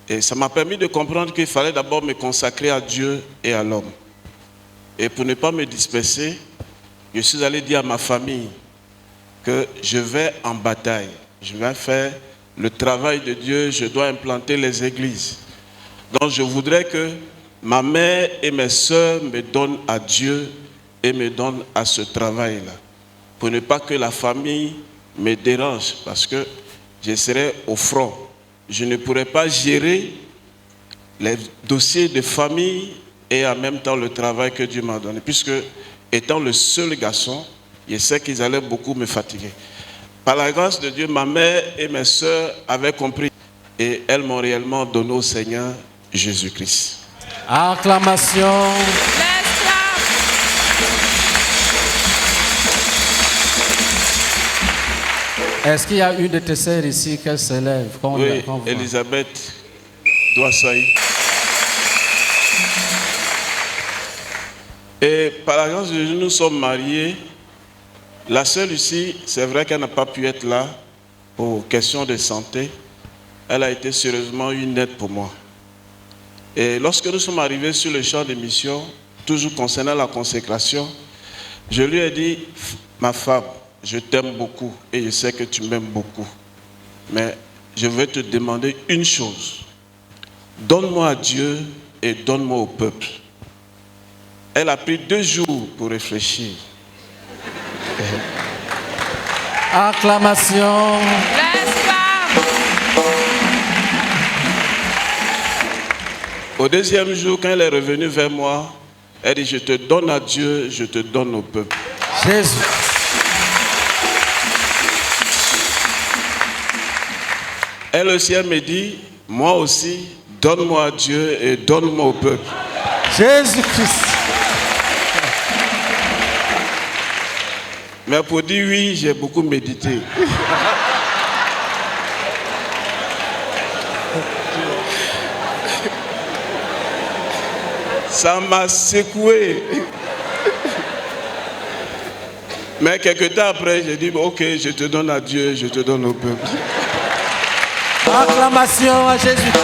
Et ça m'a permis de comprendre qu'il fallait d'abord me consacrer à Dieu et à l'homme. Et pour ne pas me disperser, je suis allé dire à ma famille que je vais en bataille. Je vais faire le travail de Dieu, je dois implanter les églises. Donc je voudrais que ma mère et mes soeurs me donnent à Dieu et me donnent à ce travail-là. Pour ne pas que la famille me dérange, parce que je serai au front. Je ne pourrais pas gérer les dossiers de famille et en même temps le travail que Dieu m'a donné. Puisque, étant le seul garçon, je sais qu'ils allaient beaucoup me fatiguer. Par la grâce de Dieu, ma mère et mes soeurs avaient compris et elles m'ont réellement donné au Seigneur Jésus-Christ. Acclamation. Est-ce qu'il y a une de tes sœurs ici qu'elle s'élève? Oui, Elisabeth Douassaï. Et par la grâce de Dieu, nous sommes mariés. La seule ici, c'est vrai qu'elle n'a pas pu être là pour questions de santé. Elle a été sérieusement une aide pour moi. Et lorsque nous sommes arrivés sur le champ de mission, toujours concernant la consécration, je lui ai dit, ma femme, je t'aime beaucoup et je sais que tu m'aimes beaucoup. Mais je vais te demander une chose. Donne-moi à Dieu et donne-moi au peuple. Elle a pris 2 jours pour réfléchir. Acclamation. Let's clap. Au 2e jour, quand elle est revenue vers moi, elle dit, je te donne à Dieu, je te donne au peuple. Jésus. Elle aussi, elle me dit, moi aussi, donne-moi à Dieu et donne-moi au peuple. Jésus-Christ. Mais pour dire oui, j'ai beaucoup médité. Ça m'a secoué. Mais quelques temps après, j'ai dit, ok, je te donne à Dieu, je te donne au peuple. Acclamation à Jésus-Christ.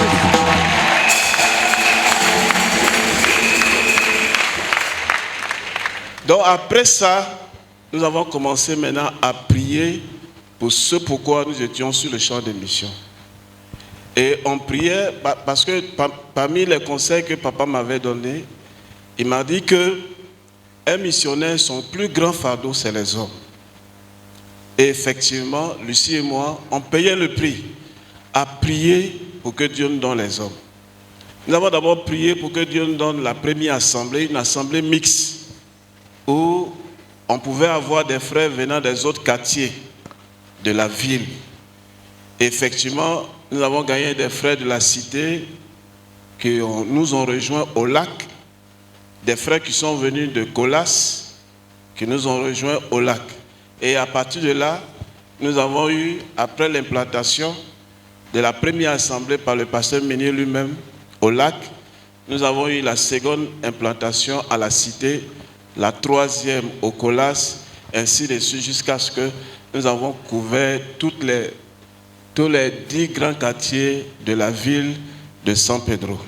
Donc après ça, nous avons commencé maintenant à prier pour ce pourquoi nous étions sur le champ de mission. Et on priait parce que parmi les conseils que papa m'avait donnés, il m'a dit que un missionnaire, son plus grand fardeau, c'est les hommes. Et effectivement, Lucie et moi, on payait le prix à prier pour que Dieu nous donne les hommes. Nous avons d'abord prié pour que Dieu nous donne la première assemblée, une assemblée mixte, où on pouvait avoir des frères venant des autres quartiers de la ville. Et effectivement, nous avons gagné des frères de la cité qui nous ont rejoints au lac, des frères qui sont venus de Colas, qui nous ont rejoints au lac. Et à partir de là, nous avons eu, après l'implantation de la première assemblée par le pasteur Meunier lui-même au lac, nous avons eu la seconde implantation à la cité, la 3e au Colas, ainsi de suite, jusqu'à ce que nous avons couvert tous les 10 grands quartiers de la ville de San Pedro.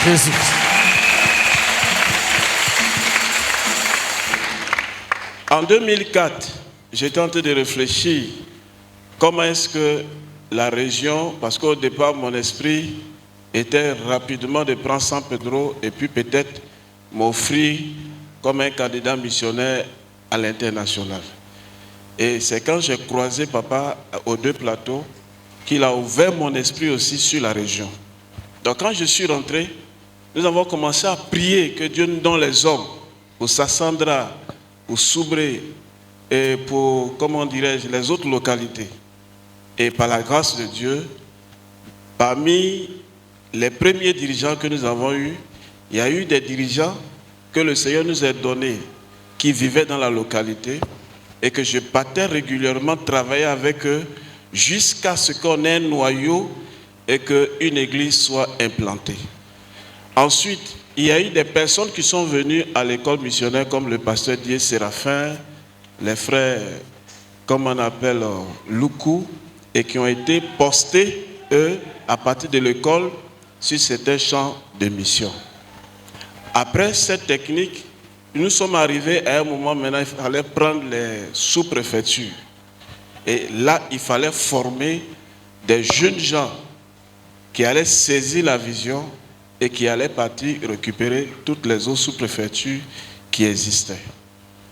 Jésus. En 2004, j'étais en train de réfléchir comment est-ce que la région, parce qu'au départ mon esprit était rapidement de prendre San Pedro et puis peut-être m'offrir comme un candidat missionnaire à l'international. Et c'est quand j'ai croisé papa aux 2 plateaux qu'il a ouvert mon esprit aussi sur la région. Donc quand je suis rentré, nous avons commencé à prier que Dieu nous donne les hommes pour Sassandra, pour Soubré et pour, comment dirais-je, les autres localités. Et par la grâce de Dieu, parmi les premiers dirigeants que nous avons eus, il y a eu des dirigeants que le Seigneur nous a donnés qui vivaient dans la localité et que je partais régulièrement travailler avec eux jusqu'à ce qu'on ait un noyau et qu'une église soit implantée. Ensuite, il y a eu des personnes qui sont venues à l'école missionnaire comme le pasteur Dieu Séraphin, les frères, comme on appelle Loukou, et qui ont été postés, eux, à partir de l'école, sur certains champs de mission. Après cette technique, nous sommes arrivés à un moment, maintenant, il fallait prendre les sous-préfectures. Et là, il fallait former des jeunes gens qui allaient saisir la vision et qui allaient partir récupérer toutes les autres sous-préfectures qui existaient.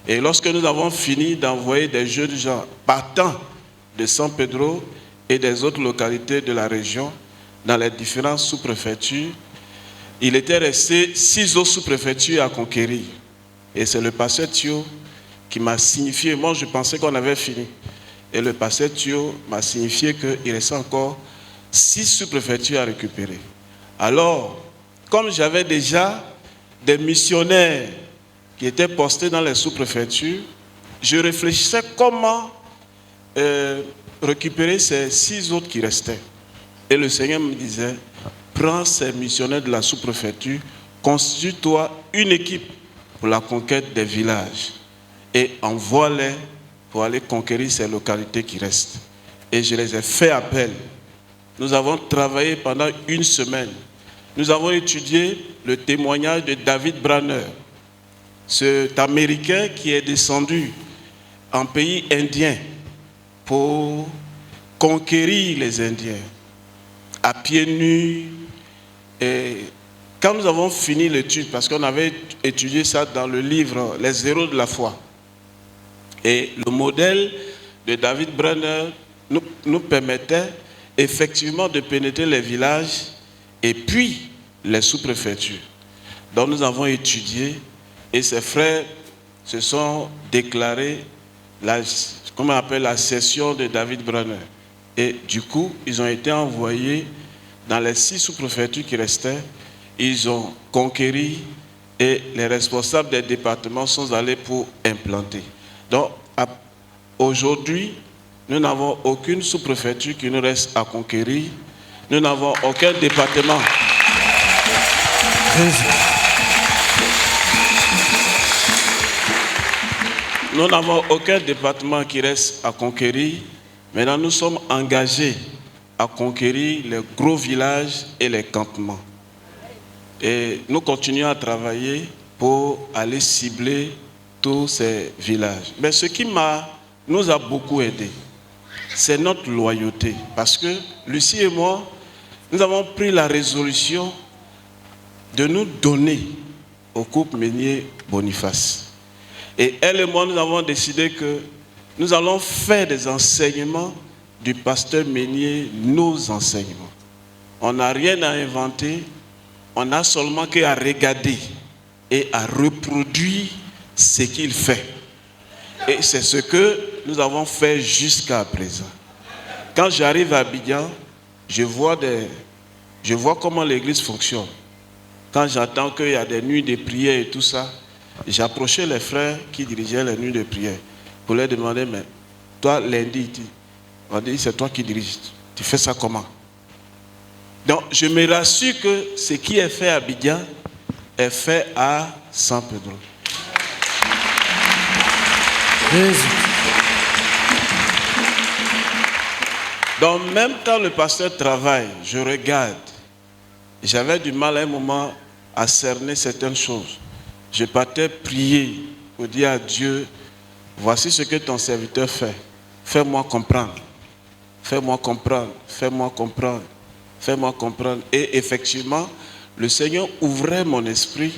Et lorsque nous avons fini d'envoyer des jeunes gens partant de San Pedro et des autres localités de la région dans les différentes sous-préfectures, il était resté 6 autres sous-préfectures à conquérir. Et c'est le pasteur Thio qui m'a signifié, moi je pensais qu'on avait fini. Et le pasteur Thio m'a signifié qu'il restait encore 6 sous-préfectures à récupérer. Alors, comme j'avais déjà des missionnaires qui étaient postés dans les sous-préfectures, je réfléchissais comment récupérer ces 6 autres qui restaient. Et le Seigneur me disait, prends ces missionnaires de la sous-préfecture, constitue-toi une équipe pour la conquête des villages et envoie-les pour aller conquérir ces localités qui restent. Et je les ai fait appel. Nous avons travaillé pendant 1 semaine. Nous avons étudié le témoignage de David Branner, cet Américain qui est descendu en pays indien pour conquérir les Indiens à pieds nus et Quand nous avons fini l'étude, parce qu'on avait étudié ça dans le livre Les zéros de la foi, et le modèle de David Brenner nous permettait effectivement de pénétrer les villages et puis les sous-préfectures. Donc nous avons étudié et ces frères se sont déclarés comment on appelle la session de David Brenner. Et du coup, ils ont été envoyés dans les 6 sous-préfectures qui restaient. Ils ont conquéri et les responsables des départements sont allés pour implanter. Donc aujourd'hui, nous n'avons aucune sous-préfecture qui nous reste à conquérir. Nous n'avons aucun département. Nous n'avons aucun département qui reste à conquérir. Maintenant, nous sommes engagés à conquérir les gros villages et les campements. Et nous continuons à travailler pour aller cibler tous ces villages. Mais ce qui nous a beaucoup aidé, c'est notre loyauté. Parce que Lucie et moi, nous avons pris la résolution de nous donner au couple Meunier-Boniface. Et elle et moi, nous avons décidé que nous allons faire des enseignements du pasteur Meunier, nos enseignements. On n'a rien à inventer, on n'a seulement qu'à regarder et à reproduire ce qu'il fait. Et c'est ce que nous avons fait jusqu'à présent. Quand j'arrive à Abidjan, je vois comment l'église fonctionne. Quand j'entends qu'il y a des nuits de prière et tout ça, j'approchais les frères qui dirigeaient les nuits de prière pour leur demander, mais toi, lundi, on dit, c'est toi qui diriges. Tu fais ça comment? Donc, je me rassure que ce qui est fait à Abidjan est fait à San Pedro. Donc, même quand le pasteur travaille, je regarde. J'avais du mal à un moment à cerner certaines choses. Je partais prier pour dire à Dieu, voici ce que ton serviteur fait. Fais-moi comprendre. Fais-moi comprendre. Fais-moi comprendre. Fais-moi comprendre. Et effectivement, le Seigneur ouvrait mon esprit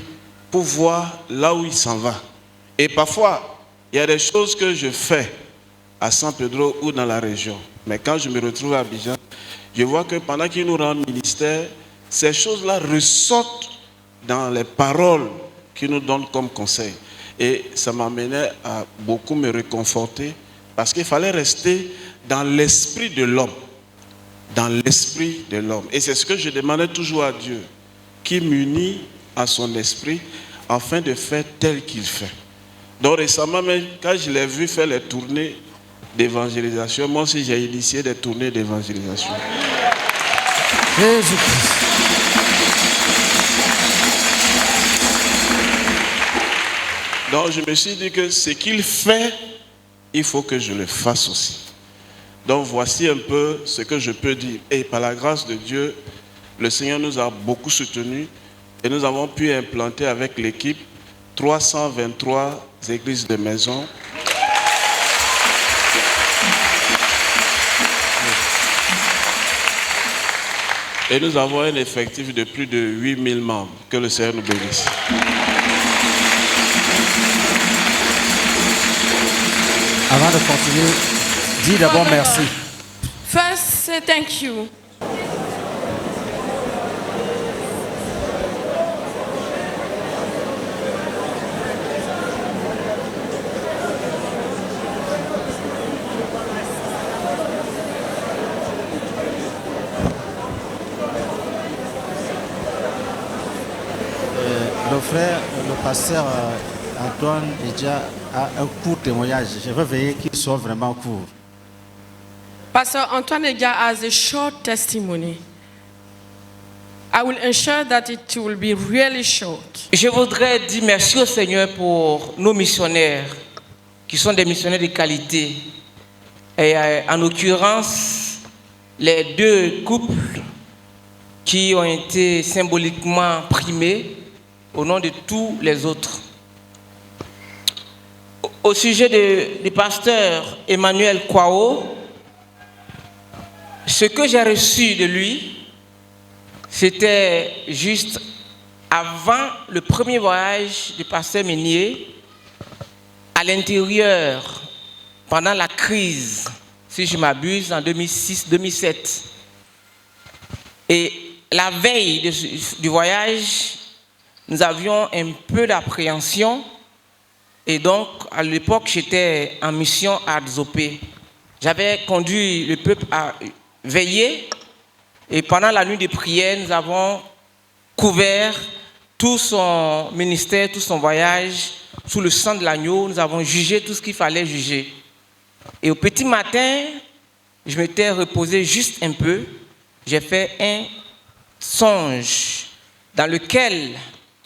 pour voir là où il s'en va. Et parfois, il y a des choses que je fais à San Pedro ou dans la région. Mais quand je me retrouve à Abidjan, je vois que pendant qu'il nous rend ministère, ces choses-là ressortent dans les paroles qu'il nous donne comme conseil. Et ça m'amenait à beaucoup me réconforter parce qu'il fallait rester dans l'esprit de l'homme. Dans l'esprit de l'homme. Et c'est ce que je demandais toujours à Dieu, qui m'unit à son esprit afin de faire tel qu'il fait. Donc récemment, même, quand je l'ai vu faire les tournées d'évangélisation, moi aussi j'ai initié des tournées d'évangélisation. Jésus-Christ. Donc je me suis dit que ce qu'il fait, il faut que je le fasse aussi. Donc voici un peu ce que je peux dire. Et par la grâce de Dieu, le Seigneur nous a beaucoup soutenus et nous avons pu implanter avec l'équipe 323 églises de maison. Et nous avons un effectif de plus de 8000 membres. Que le Seigneur nous bénisse. Avant de continuer, dis d'abord merci. First, say thank you. Le frère, le pasteur Antoine déjà a un court témoignage. Je veux veiller qu'il soit vraiment court. Pastor Antoine Edia has a short testimony. I will ensure that it will be really short. Je voudrais dire merci au Seigneur pour nos missionnaires, qui sont des missionnaires de qualité. Et en l'occurrence, les deux couples qui ont été symboliquement primés au nom de tous les autres. Au sujet du pasteur Emmanuel Kwao, ce que j'ai reçu de lui, c'était juste avant le premier voyage du pasteur Meunier, à l'intérieur, pendant la crise, si je m'abuse, en 2006-2007. Et la veille du voyage, nous avions un peu d'appréhension. Et donc, à l'époque, j'étais en mission à Adzopé. J'avais conduit le peuple à veiller. Et pendant la nuit de prière, nous avons couvert tout son ministère, tout son voyage, sous le sang de l'agneau. Nous avons jugé tout ce qu'il fallait juger. Et au petit matin, je m'étais reposé juste un peu. J'ai fait un songe dans lequel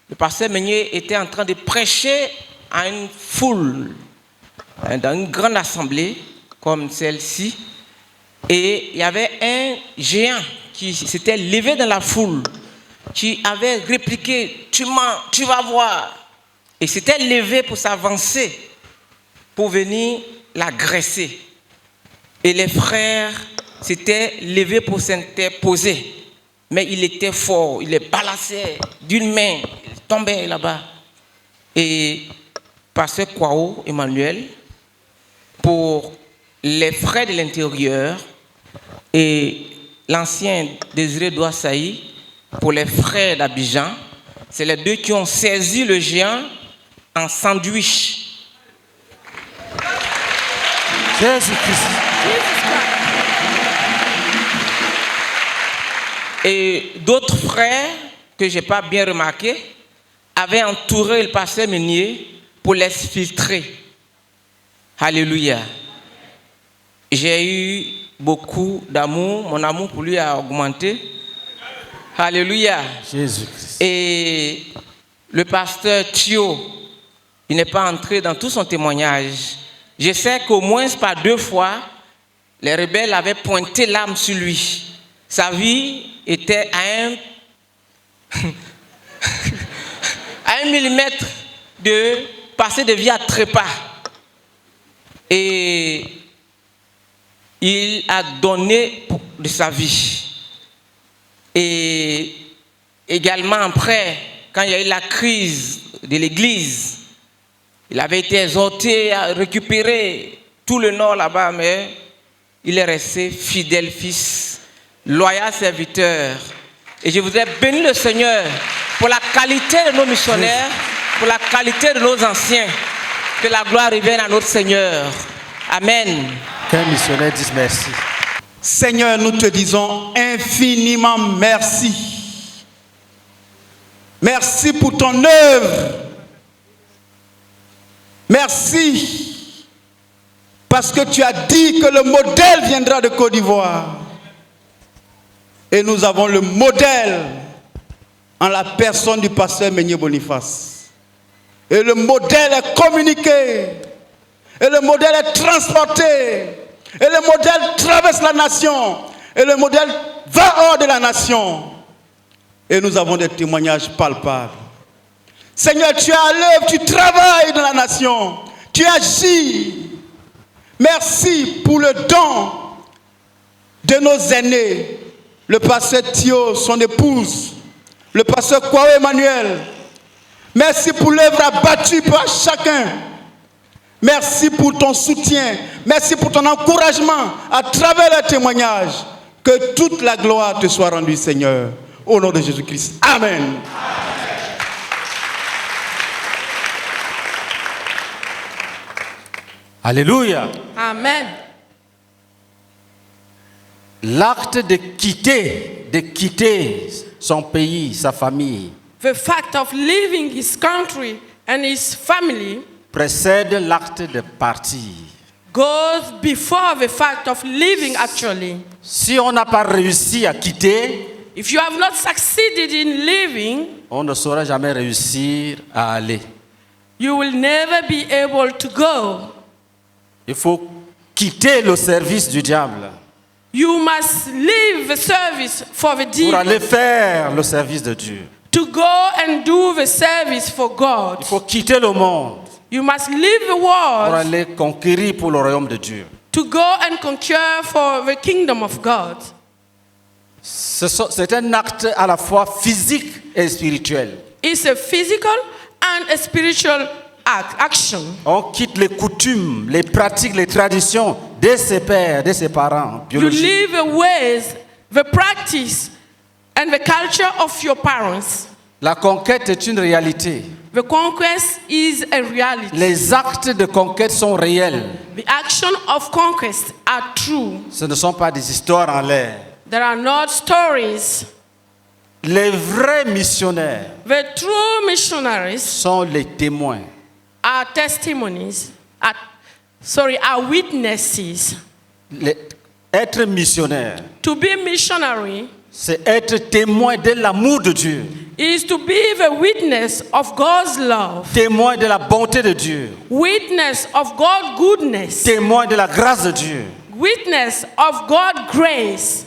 le pasteur Meunier était en train de prêcher à une foule, dans une grande assemblée comme celle-ci. Et il y avait un géant qui s'était levé dans la foule, qui avait répliqué « Tu mens, tu vas voir ». Et s'était levé pour s'avancer, pour venir l'agresser. Et les frères s'étaient levés pour s'interposer. Mais il était fort, il les balançait d'une main, il tombait là-bas. Et pasteur Kwao Emmanuel, pour les frères de l'intérieur, et l'ancien Désiré Douassaï, pour les frères d'Abidjan, c'est les deux qui ont saisi le géant en sandwich. Jésus-Christ. Et d'autres frères, que je n'ai pas bien remarqué, avaient entouré le pasteur Meunier pour l'exfiltrer. Alléluia. J'ai eu beaucoup d'amour, mon amour pour lui a augmenté. Alléluia. Jésus-Christ. Et le pasteur Thio, il n'est pas entré dans tout son témoignage. Je sais qu'au moins par 2 fois, les rebelles avaient pointé l'arme sur lui. Sa vie était à un millimètre de passer de vie à trépas. Et il a donné de sa vie. Et également après, quand il y a eu la crise de l'église, il avait été exhorté à récupérer tout le nord là-bas, mais il est resté fidèle fils, loyal serviteur. Et je voudrais bénir le Seigneur pour la qualité de nos missionnaires, pour la qualité de nos anciens. Que la gloire revienne à notre Seigneur. Amen. Qu'un missionnaire dise merci. Seigneur, nous te disons infiniment merci. Merci pour ton œuvre. Merci parce que tu as dit que le modèle viendra de Côte d'Ivoire. Et nous avons le modèle en la personne du pasteur Meunier Boniface. Et le modèle est communiqué. Et le modèle est transporté. Et le modèle traverse la nation. Et le modèle va hors de la nation. Et nous avons des témoignages palpables. Seigneur, tu es à l'œuvre, tu travailles dans la nation. Tu agis. Merci pour le don de nos aînés. Le pasteur Thio, son épouse. Le pasteur Kwao Emmanuel. Merci pour l'œuvre abattue par chacun. Merci pour ton soutien. Merci pour ton encouragement à travers le témoignage. Que toute la gloire te soit rendue, Seigneur. Au nom de Jésus-Christ. Amen. Alléluia. Amen. L'acte de quitter son pays, sa famille, The fact of leaving his country and his family précède l'acte de partir. goes before the fact of leaving actually. Si on n'a pas réussi à quitter, If you have not succeeded in leaving, on ne saura jamais réussir à aller. you will never be able to go. Il faut quitter le service du diable You must leave the service for the pour aller devil faire le service de Dieu. to go and do the service for God. Il faut quitter le monde You must leave the pour world aller conquérir pour le royaume de Dieu. to go and conquer for the kingdom of God. C'est un acte à la fois physique et spirituel. is a physical and a spiritual action. On quitte les coutumes, les pratiques, les traditions de ses pères, de ses parents You biologiques. leave the ways, the practice, and the culture of your parents. La conquête est une réalité. The conquest is a reality. Les actes de conquête sont réels. The action of conquest are true. Ce ne sont pas des histoires en l'air. There are not stories. Les vrais missionnaires The true missionaries sont les témoins. are testimonies, are witnesses. Être missionnaire, To be missionary c'est être témoin de l'amour de Dieu, is to be the witness of God's love, témoin de la bonté de Dieu, witness of God's goodness, témoin de la grâce de Dieu. witness of God's grace.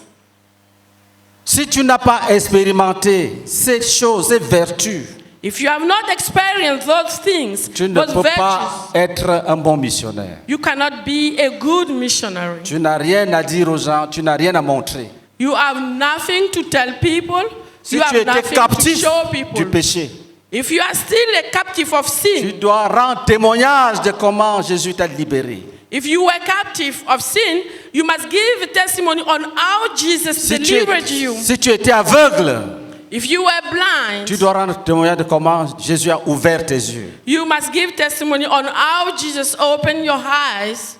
Si tu n'as pas expérimenté ces choses, ces vertus, If you have not experienced those things, tu ne those peux virtues, pas être un bon missionnaire. you cannot be a good missionary. Tu n'as rien à dire aux gens, tu n'as rien à montrer. You have nothing to tell people. Si You tu have étais nothing to captif show du people. péché, If you are still a captive of tu sin, dois rendre témoignage de comment Jésus t'a libéré. if you were captive of sin, you must give a testimony on how Jesus delivered you. Si tu étais aveugle, If you were blind, tu dois rendre témoignage de comment Jésus a ouvert tes yeux. you must give testimony on how Jesus opened your eyes.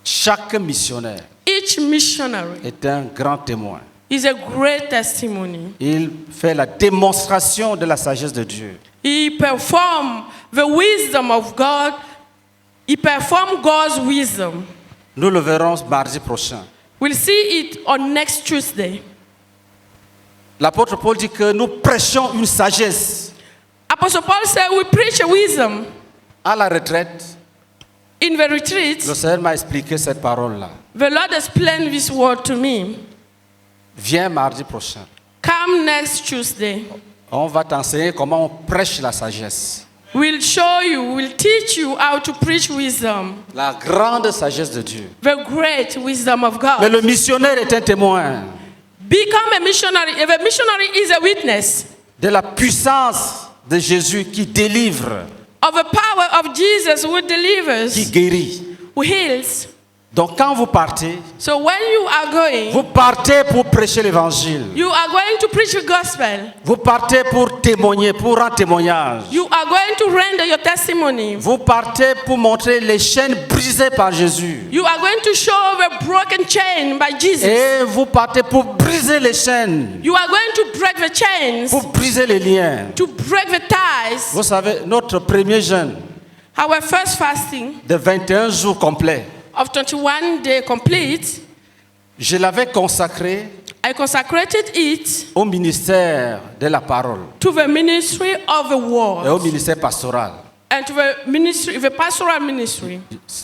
Chaque missionnaire Each missionary est un grand témoin. is a great testimony. Il fait la démonstration de la sagesse de Dieu. He performed the wisdom of God. He performed God's wisdom. Nous le verrons mardi prochain. We'll see it on next Tuesday. L'apôtre Paul dit que nous prêchons une sagesse. Apostle Paul said we preach a wisdom. À la retraite, In the retreat, le Seigneur m'a expliqué cette parole-là. the Lord explained this word to me. Viens mardi prochain. Come next Tuesday. On va t'enseigner comment on prêche la sagesse. We'll show you, we'll teach you how to preach wisdom. La grande sagesse de Dieu. The great wisdom of Mais God. le missionnaire est un témoin Become a missionary. If a missionary is a witness de la puissance de Jésus qui délivre, of the power of Jesus who delivers, qui guérit. who heals. Donc quand vous partez, So when you are going, vous partez pour prêcher l'évangile. you are going to preach the gospel. Vous partez pour témoigner, pour rendre témoignage. You are going to render your testimony. Vous partez pour montrer les chaînes brisées par Jésus. You are going to show the broken chain by Jesus. Et vous partez pour briser les chaînes, You are going to break the chains, pour briser les liens. to break the ties. Vous savez, notre premier jeûne Our first fasting de 21 jours complets, of 21 days complete, je l'avais consacré I consecrated it au ministère de la parole to the ministry of the et au word ministère pastoral. and to the ministry, the pastoral ministry.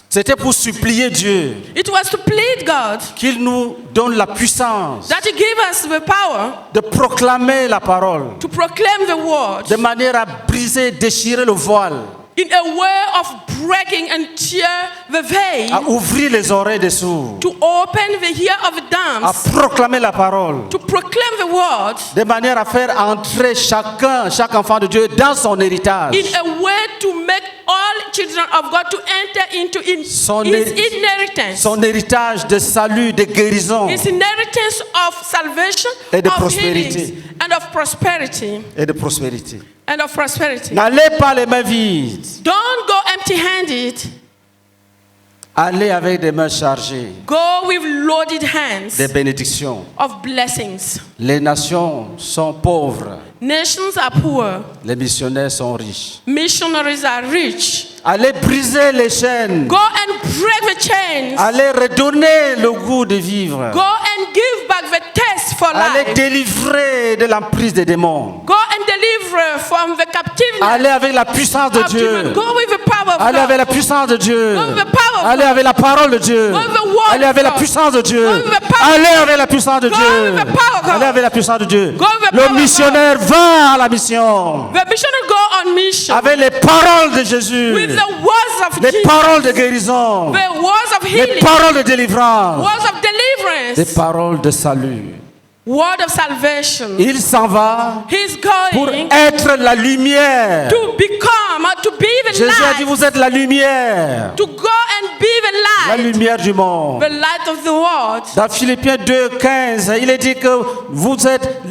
C'était pour supplier Dieu It was to plead God qu'il nous donne la puissance that He give us the power de proclamer la parole, to proclaim the word de manière à briser, déchirer le voile, in a way of breaking and tear the veil, à ouvrir les oreilles des sourds, to open the ear of the à dumb, proclamer la parole, to proclaim the word de manière à faire entrer chaque enfant de Dieu dans son héritage. in a way to make all children of God to enter into Son his héri- inheritance. Son héritage de salut, de guérison His inheritance of salvation, Et de of prospérité. healing, and of prosperity. et de prospérité. And of prosperity. N'allez pas les mains vides, Don't go empty-handed. allez avec des mains chargées, Go with loaded hands des bénédictions. of blessings. Les nations sont pauvres, Nations are poor. les missionnaires sont riches. Missionaries are rich. Allez briser les chaînes, Go and break the chains. allez redonner le goût de vivre, Go and give back the taste for allez life. délivrer de l'emprise des démons. Go and deliver from the captivity Allez avec la puissance de of demons. Dieu. Go with the power of Allez avec God. la puissance de Dieu. Go with the power of Allez avec la parole de Dieu. Go with the word Allez avec la of God. puissance de Dieu. Go with the power- Allez avec la puissance de Go Dieu. with the power of God. Allez avec la puissance de Dieu. Go with the Le power of missionnaire va à la mission The missionary go on mission avec les paroles de Jésus, with the words of les Jesus, paroles de guérison, the words of les healing, paroles de délivrance, words of les deliverance, paroles de salut. word of salvation. Il s'en va He's pour going être la lumière. to become or to be the Jésus a dit, light. vous êtes la lumière. To go and be the La light. lumière du monde. The light of the world. Dans Philippiens 2:15, il est dit que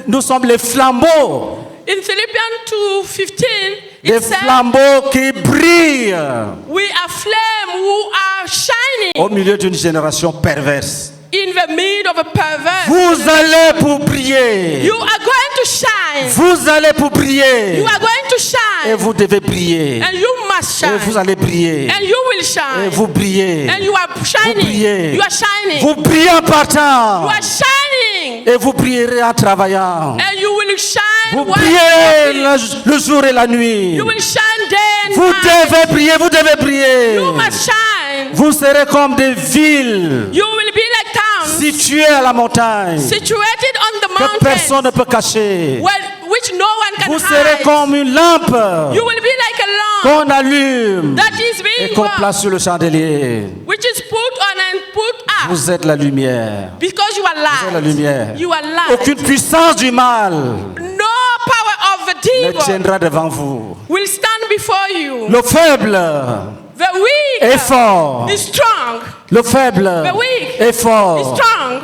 nous sommes les flambeaux. In Philippians 2:15, Des it says, flambeaux qui brillent we are flame who are shining au milieu d'une génération perverse. in the midst of a perverse. Vous allez pour briller. You are going to shine. Vous allez pour briller. You are going to Et shine. vous devez briller. And you must Et shine. vous allez briller. And you will Et shine. vous brillez. And you are shining. brillez. You are shining. Vous brillez en partant. You are shining. Et vous brillerez en travaillant. And you will shine Vous while brillez working. le jour et la nuit. You will shine day and Vous night. devez briller, vous devez briller. You must shine. Vous serez comme des villes You will be like towns situées à la montagne situated on the que personne mountains ne peut cacher. which no one can Vous serez hide. comme une lampe You will be like a lamp qu'on allume that is et being qu'on burnt, place sur le chandelier. which is put on and put up. Vous êtes la lumière. Because you are Vous êtes la light. lumière. You are light. Aucune puissance du mal No power of the ne devil tiendra devant vous. will stand before you. Le faible The weak est fort. is strong. Le faible The weak est is fort. strong.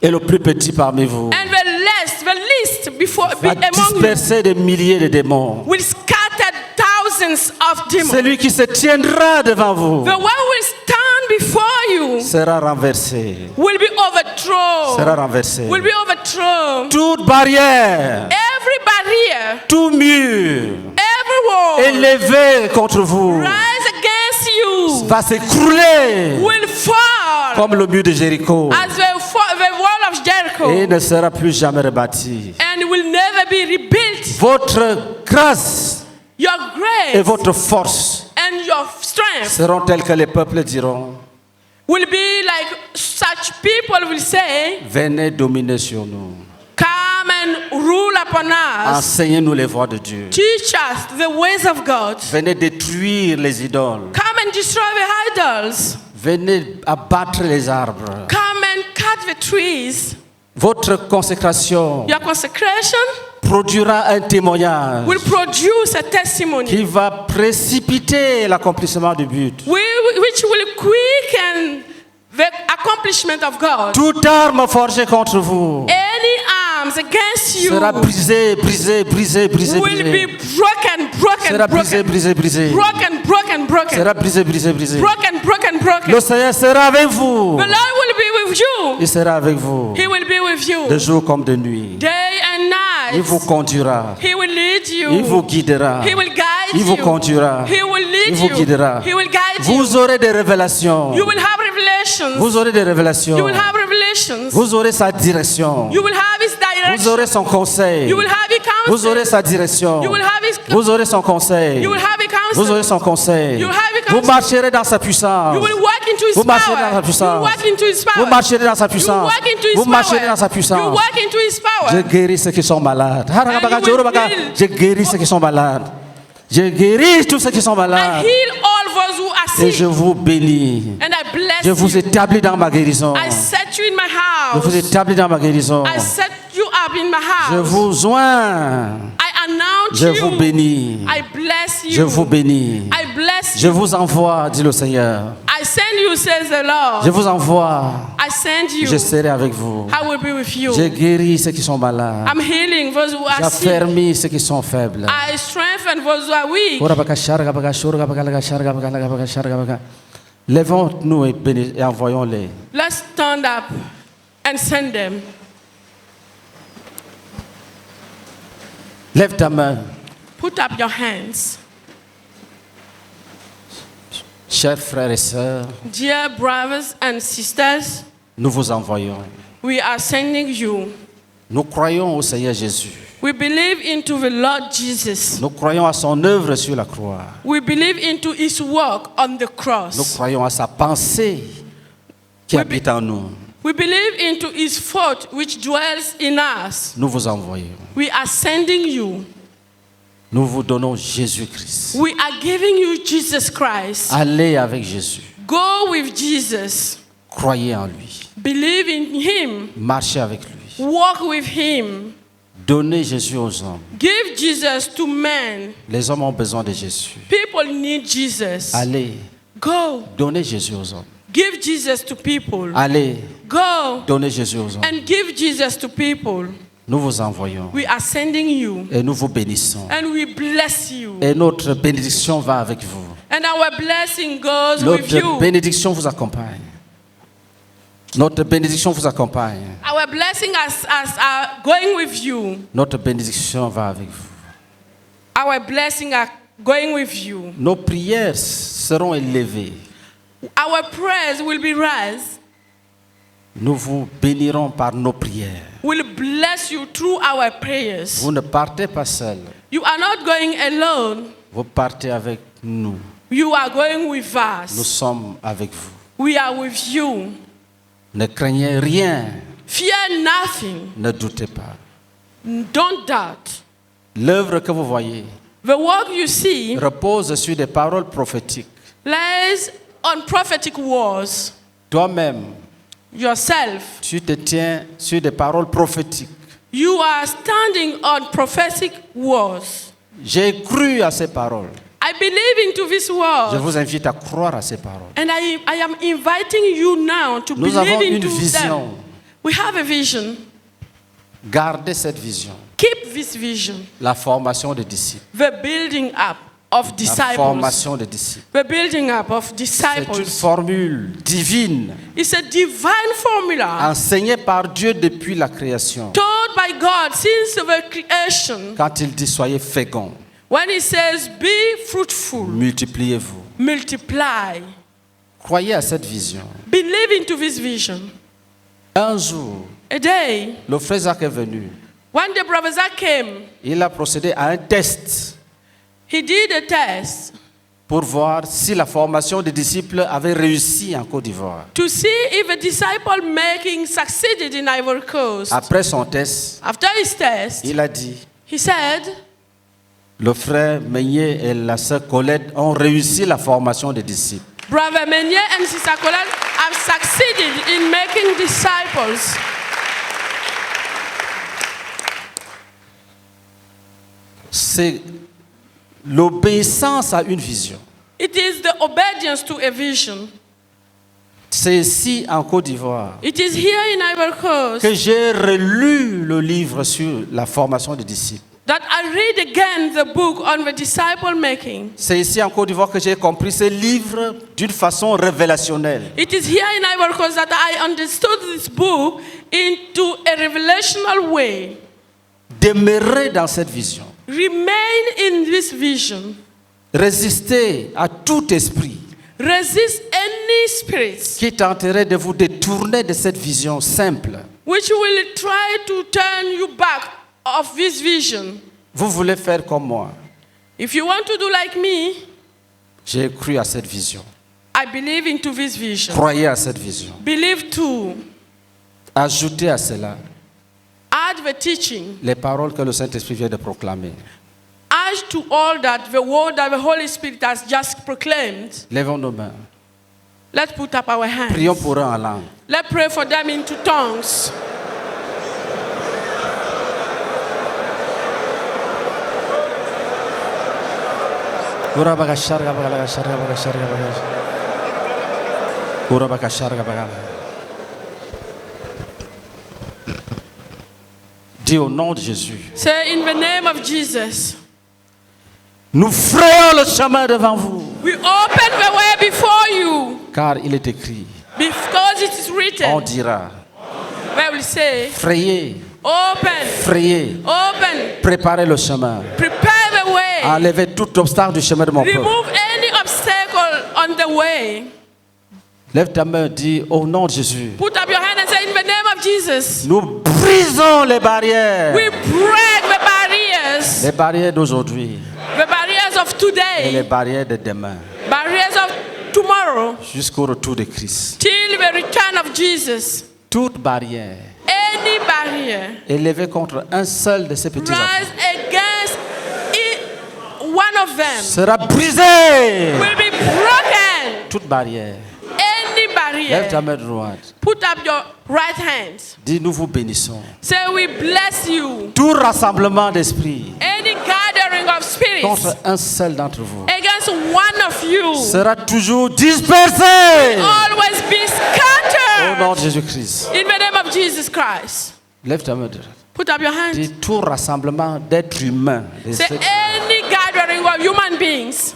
Et le plus petit parmi vous And the least before va among you disperser des milliers de démons. will scatter thousands of demons. Celui qui se tiendra devant vous The one will stand before you sera renversé. will be overthrown. Sera renversé. Will be overthrown. Toute barrière, Every barrier, tout mur every wall élevé contre vous rise against you va s'écrouler will fall comme le mur de Jéricho as the wall of Jericho et ne sera plus jamais rebâti. and will never be rebuilt. Votre grâce Your et grace votre force and your strength seront telles que les peuples diront, will be like such people will say, venez dominer sur nous. come and rule upon us. Enseignez-nous les voies de Dieu. Teach us the ways of God. Venez détruire les idoles. Come and destroy the idols. Venez abattre les arbres. Come and cut the trees. Votre consécration Your consecration produira un témoignage will produce a testimony qui va précipiter l'accomplissement du but. which will quicken the accomplishment of God. Toute arme forgée contre vous Any arms against you sera brisée, brisée, brisée, brisée, will be brisée. broken, Sera brisée, broken, brisée, brisée. broken, Sera brisée, brisée, brisée. broken. Le Seigneur sera avec vous. The Lord will be with you. Il sera avec vous He will be with you de jour comme de nuit. day and Il night. vous conduira. He will lead you. Il vous guidera. He will guide Il vous you. conduira. He will lead Il vous you. guidera. He will guide you. Vous aurez des révélations. You will have revelations. Vous aurez des révélations. You will have revelations. Vous aurez sa direction. You will have His Vous direction. aurez son conseil. You will have His counsel. Vous aurez sa direction. You will have His. Vous aurez son conseil. You will have His counsel. Vous aurez son conseil. You will have His Vous counsel. marcherez dans sa puissance. You will walk into His Vous marcherez dans sa power. You puissance. will walk into His Vous power. marcherez dans sa You puissance. walk into His Vous marcherez power. dans sa You puissance. walk into His power. Je guéris ceux qui sont malades. you will heal. Je guéris ceux qui sont malades. Je guéris tous ceux qui sont I malades. heal all those who are Et je sick. vous bénis. And I bless Je vous you. établis dans ma guérison. I set you in my Je vous house. établis dans ma guérison. I set you up in my Je house. vous oins. I announce Je you. vous bénis. I bless you. Je vous bénis. I bless Je you. vous envoie, dit le Seigneur. I send you, says the Lord. Je vous envoie. I send you. Je serai avec vous. I will be with you. Je guéris ceux qui sont malades. I'm healing those who are sick. J'affermis ceux qui sont faibles. I strengthen those who are weak. Lèvons-nous et envoyons-les. Let's stand up and send them. Lève ta main. Put up your hands. Chers frères et sœurs, Dear brothers and sisters, nous vous envoyons. we are sending you. Nous croyons au Seigneur Jésus. We believe into the Lord Jesus. Nous croyons à son œuvre sur la croix. We believe into His work on the Nous cross. croyons à sa pensée qui habite en nous. We believe into His thought which dwells in us. Nous vous envoyons. We are sending you. Nous vous donnons Jésus-Christ. We are giving you Jesus Christ. Allez avec Jésus. Go with Jesus. Croyez en lui. Believe in Him. Marchez avec lui. Walk with him. Donnez Jésus aux hommes. Give Jesus to men. Les hommes ont besoin de Jésus. People need Jesus. Allez, Go. donnez Jésus aux hommes. Give Jesus to people. Allez, Go donnez Jésus aux hommes. and give Jesus to people. Nous vous envoyons We are sending you et nous vous bénissons. and we bless you. Et notre bénédiction va avec vous. And our blessing goes with Notre you. bénédiction vous accompagne. Notre bénédiction vous accompagne. Our blessing are going with you. Notre bénédiction va avec vous. Our blessing are going with you. Nos prières seront élevées. Our prayers will be raised. Nous vous bénirons par nos prières. We'll bless you through our prayers. Vous ne partez pas seul. You are not going alone. Vous partez avec nous. You are going with Nous us. sommes avec vous. We are with you. Ne craignez rien. Fear nothing. Ne doutez pas. Don't doubt. L'œuvre que vous voyez The work you see repose sur des paroles prophétiques. lies on prophetic words. Toi-même, Yourself, tu te tiens sur des paroles prophétiques. you are standing on prophetic words. J'ai cru à ces paroles. I believe into this Je word. vous invite à croire à ces paroles. And I am inviting you now to Nous avons believe une into vision. them. We have a vision. Gardez cette vision. Keep this vision. La formation des disciples. The building up of La disciples. formation des disciples. The building up of C'est une disciples. formule divine It's a divine formula enseignée par Dieu depuis la création. told by God since the creation. Quand il dit soyez féconds, When he says, be fruitful, multipliez-vous. multiply. Croyez à cette vision. Believe into this vision. Un jour, A day, le frère Zach est venu. when the brother Zach came, Il a procédé à un test he did a test pour voir si la formation des disciples avait réussi en Côte d'Ivoire. to see if a disciple making succeeded in Ivory Coast. Après son test, After his test, il a dit, he said, le frère Meunier et la sœur Colette ont réussi la formation des disciples. Brother Meunier and Sister Colette have succeeded in making disciples. C'est l'obéissance à une vision. It is the obedience to a vision. C'est ici en Côte d'Ivoire It is here in Ivory Coast que j'ai relu le livre sur la formation des disciples. that I read again the book on the disciple making. C'est ici en Côte d'Ivoire que j'ai compris ce livre d'une façon révélationnelle. It is here in Ivory Coast that I understood this book into a revelational way. Demeurez dans cette vision. Remain in this vision. Résistez à tout esprit Resist any spirits qui tenterait de vous détourner de cette vision simple. which will try to turn you back of this vision. Vous voulez faire comme moi. If you want to do like me, J'ai cru à cette vision. I believe into this vision. Croyez à cette vision. Believe too. Ajoutez à cela Add the teaching. les paroles que le Saint-Esprit vient de proclamer. Add to all that the word that the Holy Spirit has just proclaimed. Lèvons nos mains. Let's put up our hands. Prions pour eux en langue. Let's pray for them into tongues. Dis au nom de Jésus. Say in the name of Jesus. Nous frayons le chemin devant vous. We open the way before you. Car il est écrit, Because it is on written. dira, Where will say, frayez, open, frayez, open, préparez le chemin. prepare the way. Enlevez tout obstacle du chemin de mon peuple. Remove any obstacle on the way. Lève ta main, dis au nom de Jésus. Put up your hand and say, in the name of Jesus. Nous brisons les barrières. We break the barriers. Les barrières d'aujourd'hui The barriers of et les today. barrières de demain. Barriers of tomorrow. Jusqu'au retour de Christ. Till the return of Jesus. Toute barrière Any barrier élevée contre un seul de ces petits enfants rise against one of them sera brisée. will be broken. Toute barrière Any barrier Lève ta here. main droite. Put up your right hand. Dis, nous vous bénissons. Say, we bless you. Tout rassemblement d'esprit Any gathering of spirits contre un seul d'entre vous against one of you sera toujours dispersé always be au nom scattered de Jésus-Christ. in the name of Jesus Christ. Lève ta main droite. Put up your Dis, hand. tout rassemblement d'êtres humains Say, any gathering of human beings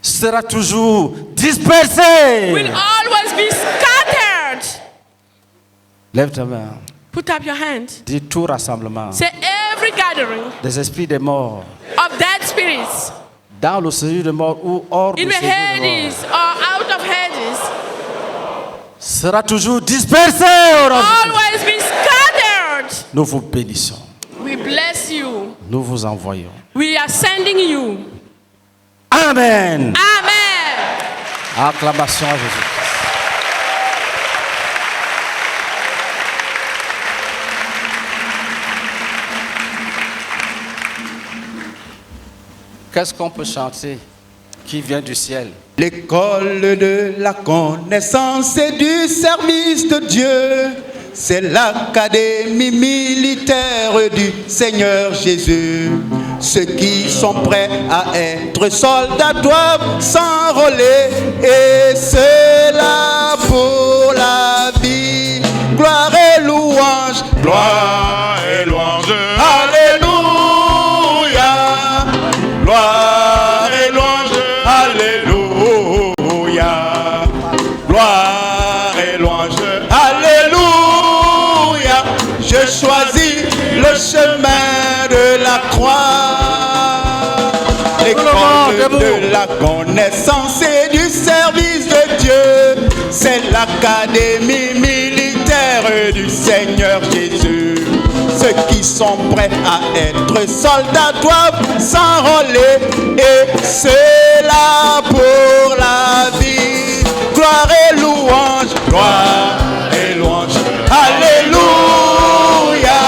sera toujours dispersé. will always be scattered. Lève ta main. Put up your hand. Dis, tout rassemblement Say, every gathering des esprits des morts of dead spirits dans le séjour des morts ou hors in du the séjour des morts Hades or out of Hades sera toujours dispersé au nom de Jésus. always be scattered. Nous vous bénissons. We bless you. Nous vous envoyons. We are sending you. Amen. Amen. Acclamation à Jésus. Qu'est-ce qu'on peut chanter qui vient du ciel? L'école de la connaissance et du service de Dieu, c'est l'académie militaire du Seigneur Jésus. Ceux qui sont prêts à être soldats doivent s'enrôler, et cela pour la vie. Gloire et louange, gloire et louange, alléluia. Gloire et louange, alléluia. Gloire et louange, alléluia. Je choisis le chemin de la croix. L'école de la connaissance et du service de Dieu, c'est l'académie militaire du Seigneur Jésus. Ceux qui sont prêts à être soldats doivent s'enrôler, et c'est là pour la vie. Gloire et louange, gloire et louange, alléluia.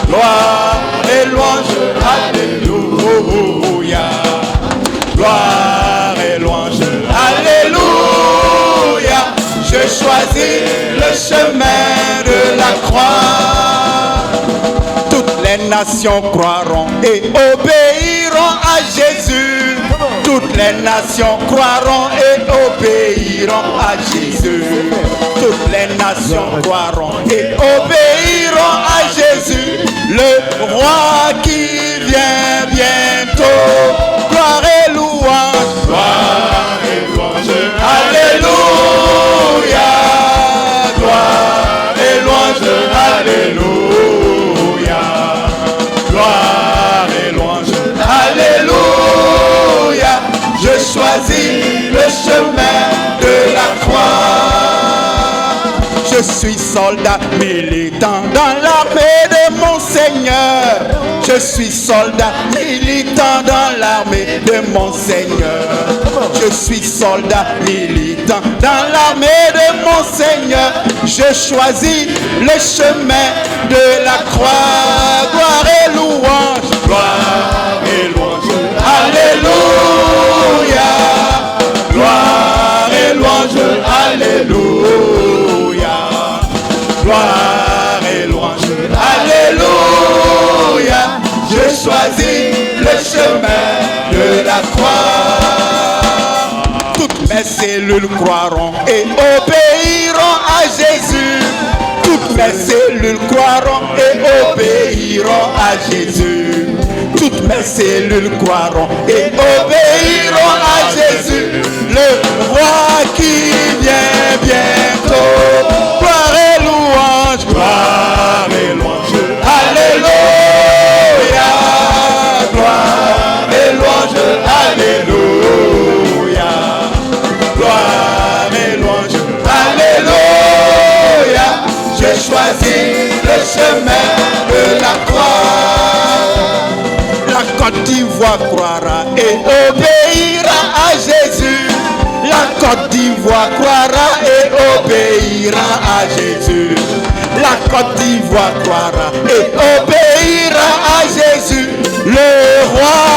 Gloire et louange, alléluia. Gloire et louange, alléluia. Je choisis le chemin de la croix. Toutes les nations croiront et obéiront à Jésus. Toutes les nations croiront et obéiront à Jésus. Toutes les nations croiront et obéiront à Jésus, le roi qui vient bientôt. Gloire et louange, gloire et louange, alléluia. Gloire et louange, alléluia. Gloire et louange, alléluia. Je choisis le chemin de la croix. Je suis soldat militant dans l'armée de mon Seigneur. Je suis soldat militant dans l'armée de mon Seigneur. Je suis soldat militant dans l'armée de mon Seigneur. Je choisis le chemin de la croix. Gloire et louange, gloire et louange, alléluia. Gloire et louange, alléluia. Gloire et louange, alléluia. Je choisis le chemin de la croix. Toutes mes cellules croiront et obéiront à Jésus. Toutes mes cellules croiront et obéiront à Jésus. Toutes mes cellules croiront et obéiront à Jésus, le roi qui vient bientôt. Gloire et louange, gloire et louange, alléluia. Gloire et louange, alléluia. Gloire et louange, alléluia. Je choisis le chemin de la croix. La Côte d'Ivoire croira et obéira à Jésus. La Côte d'Ivoire croira et obéira à Jésus. La Côte d'Ivoire croira et obéira à Jésus, le roi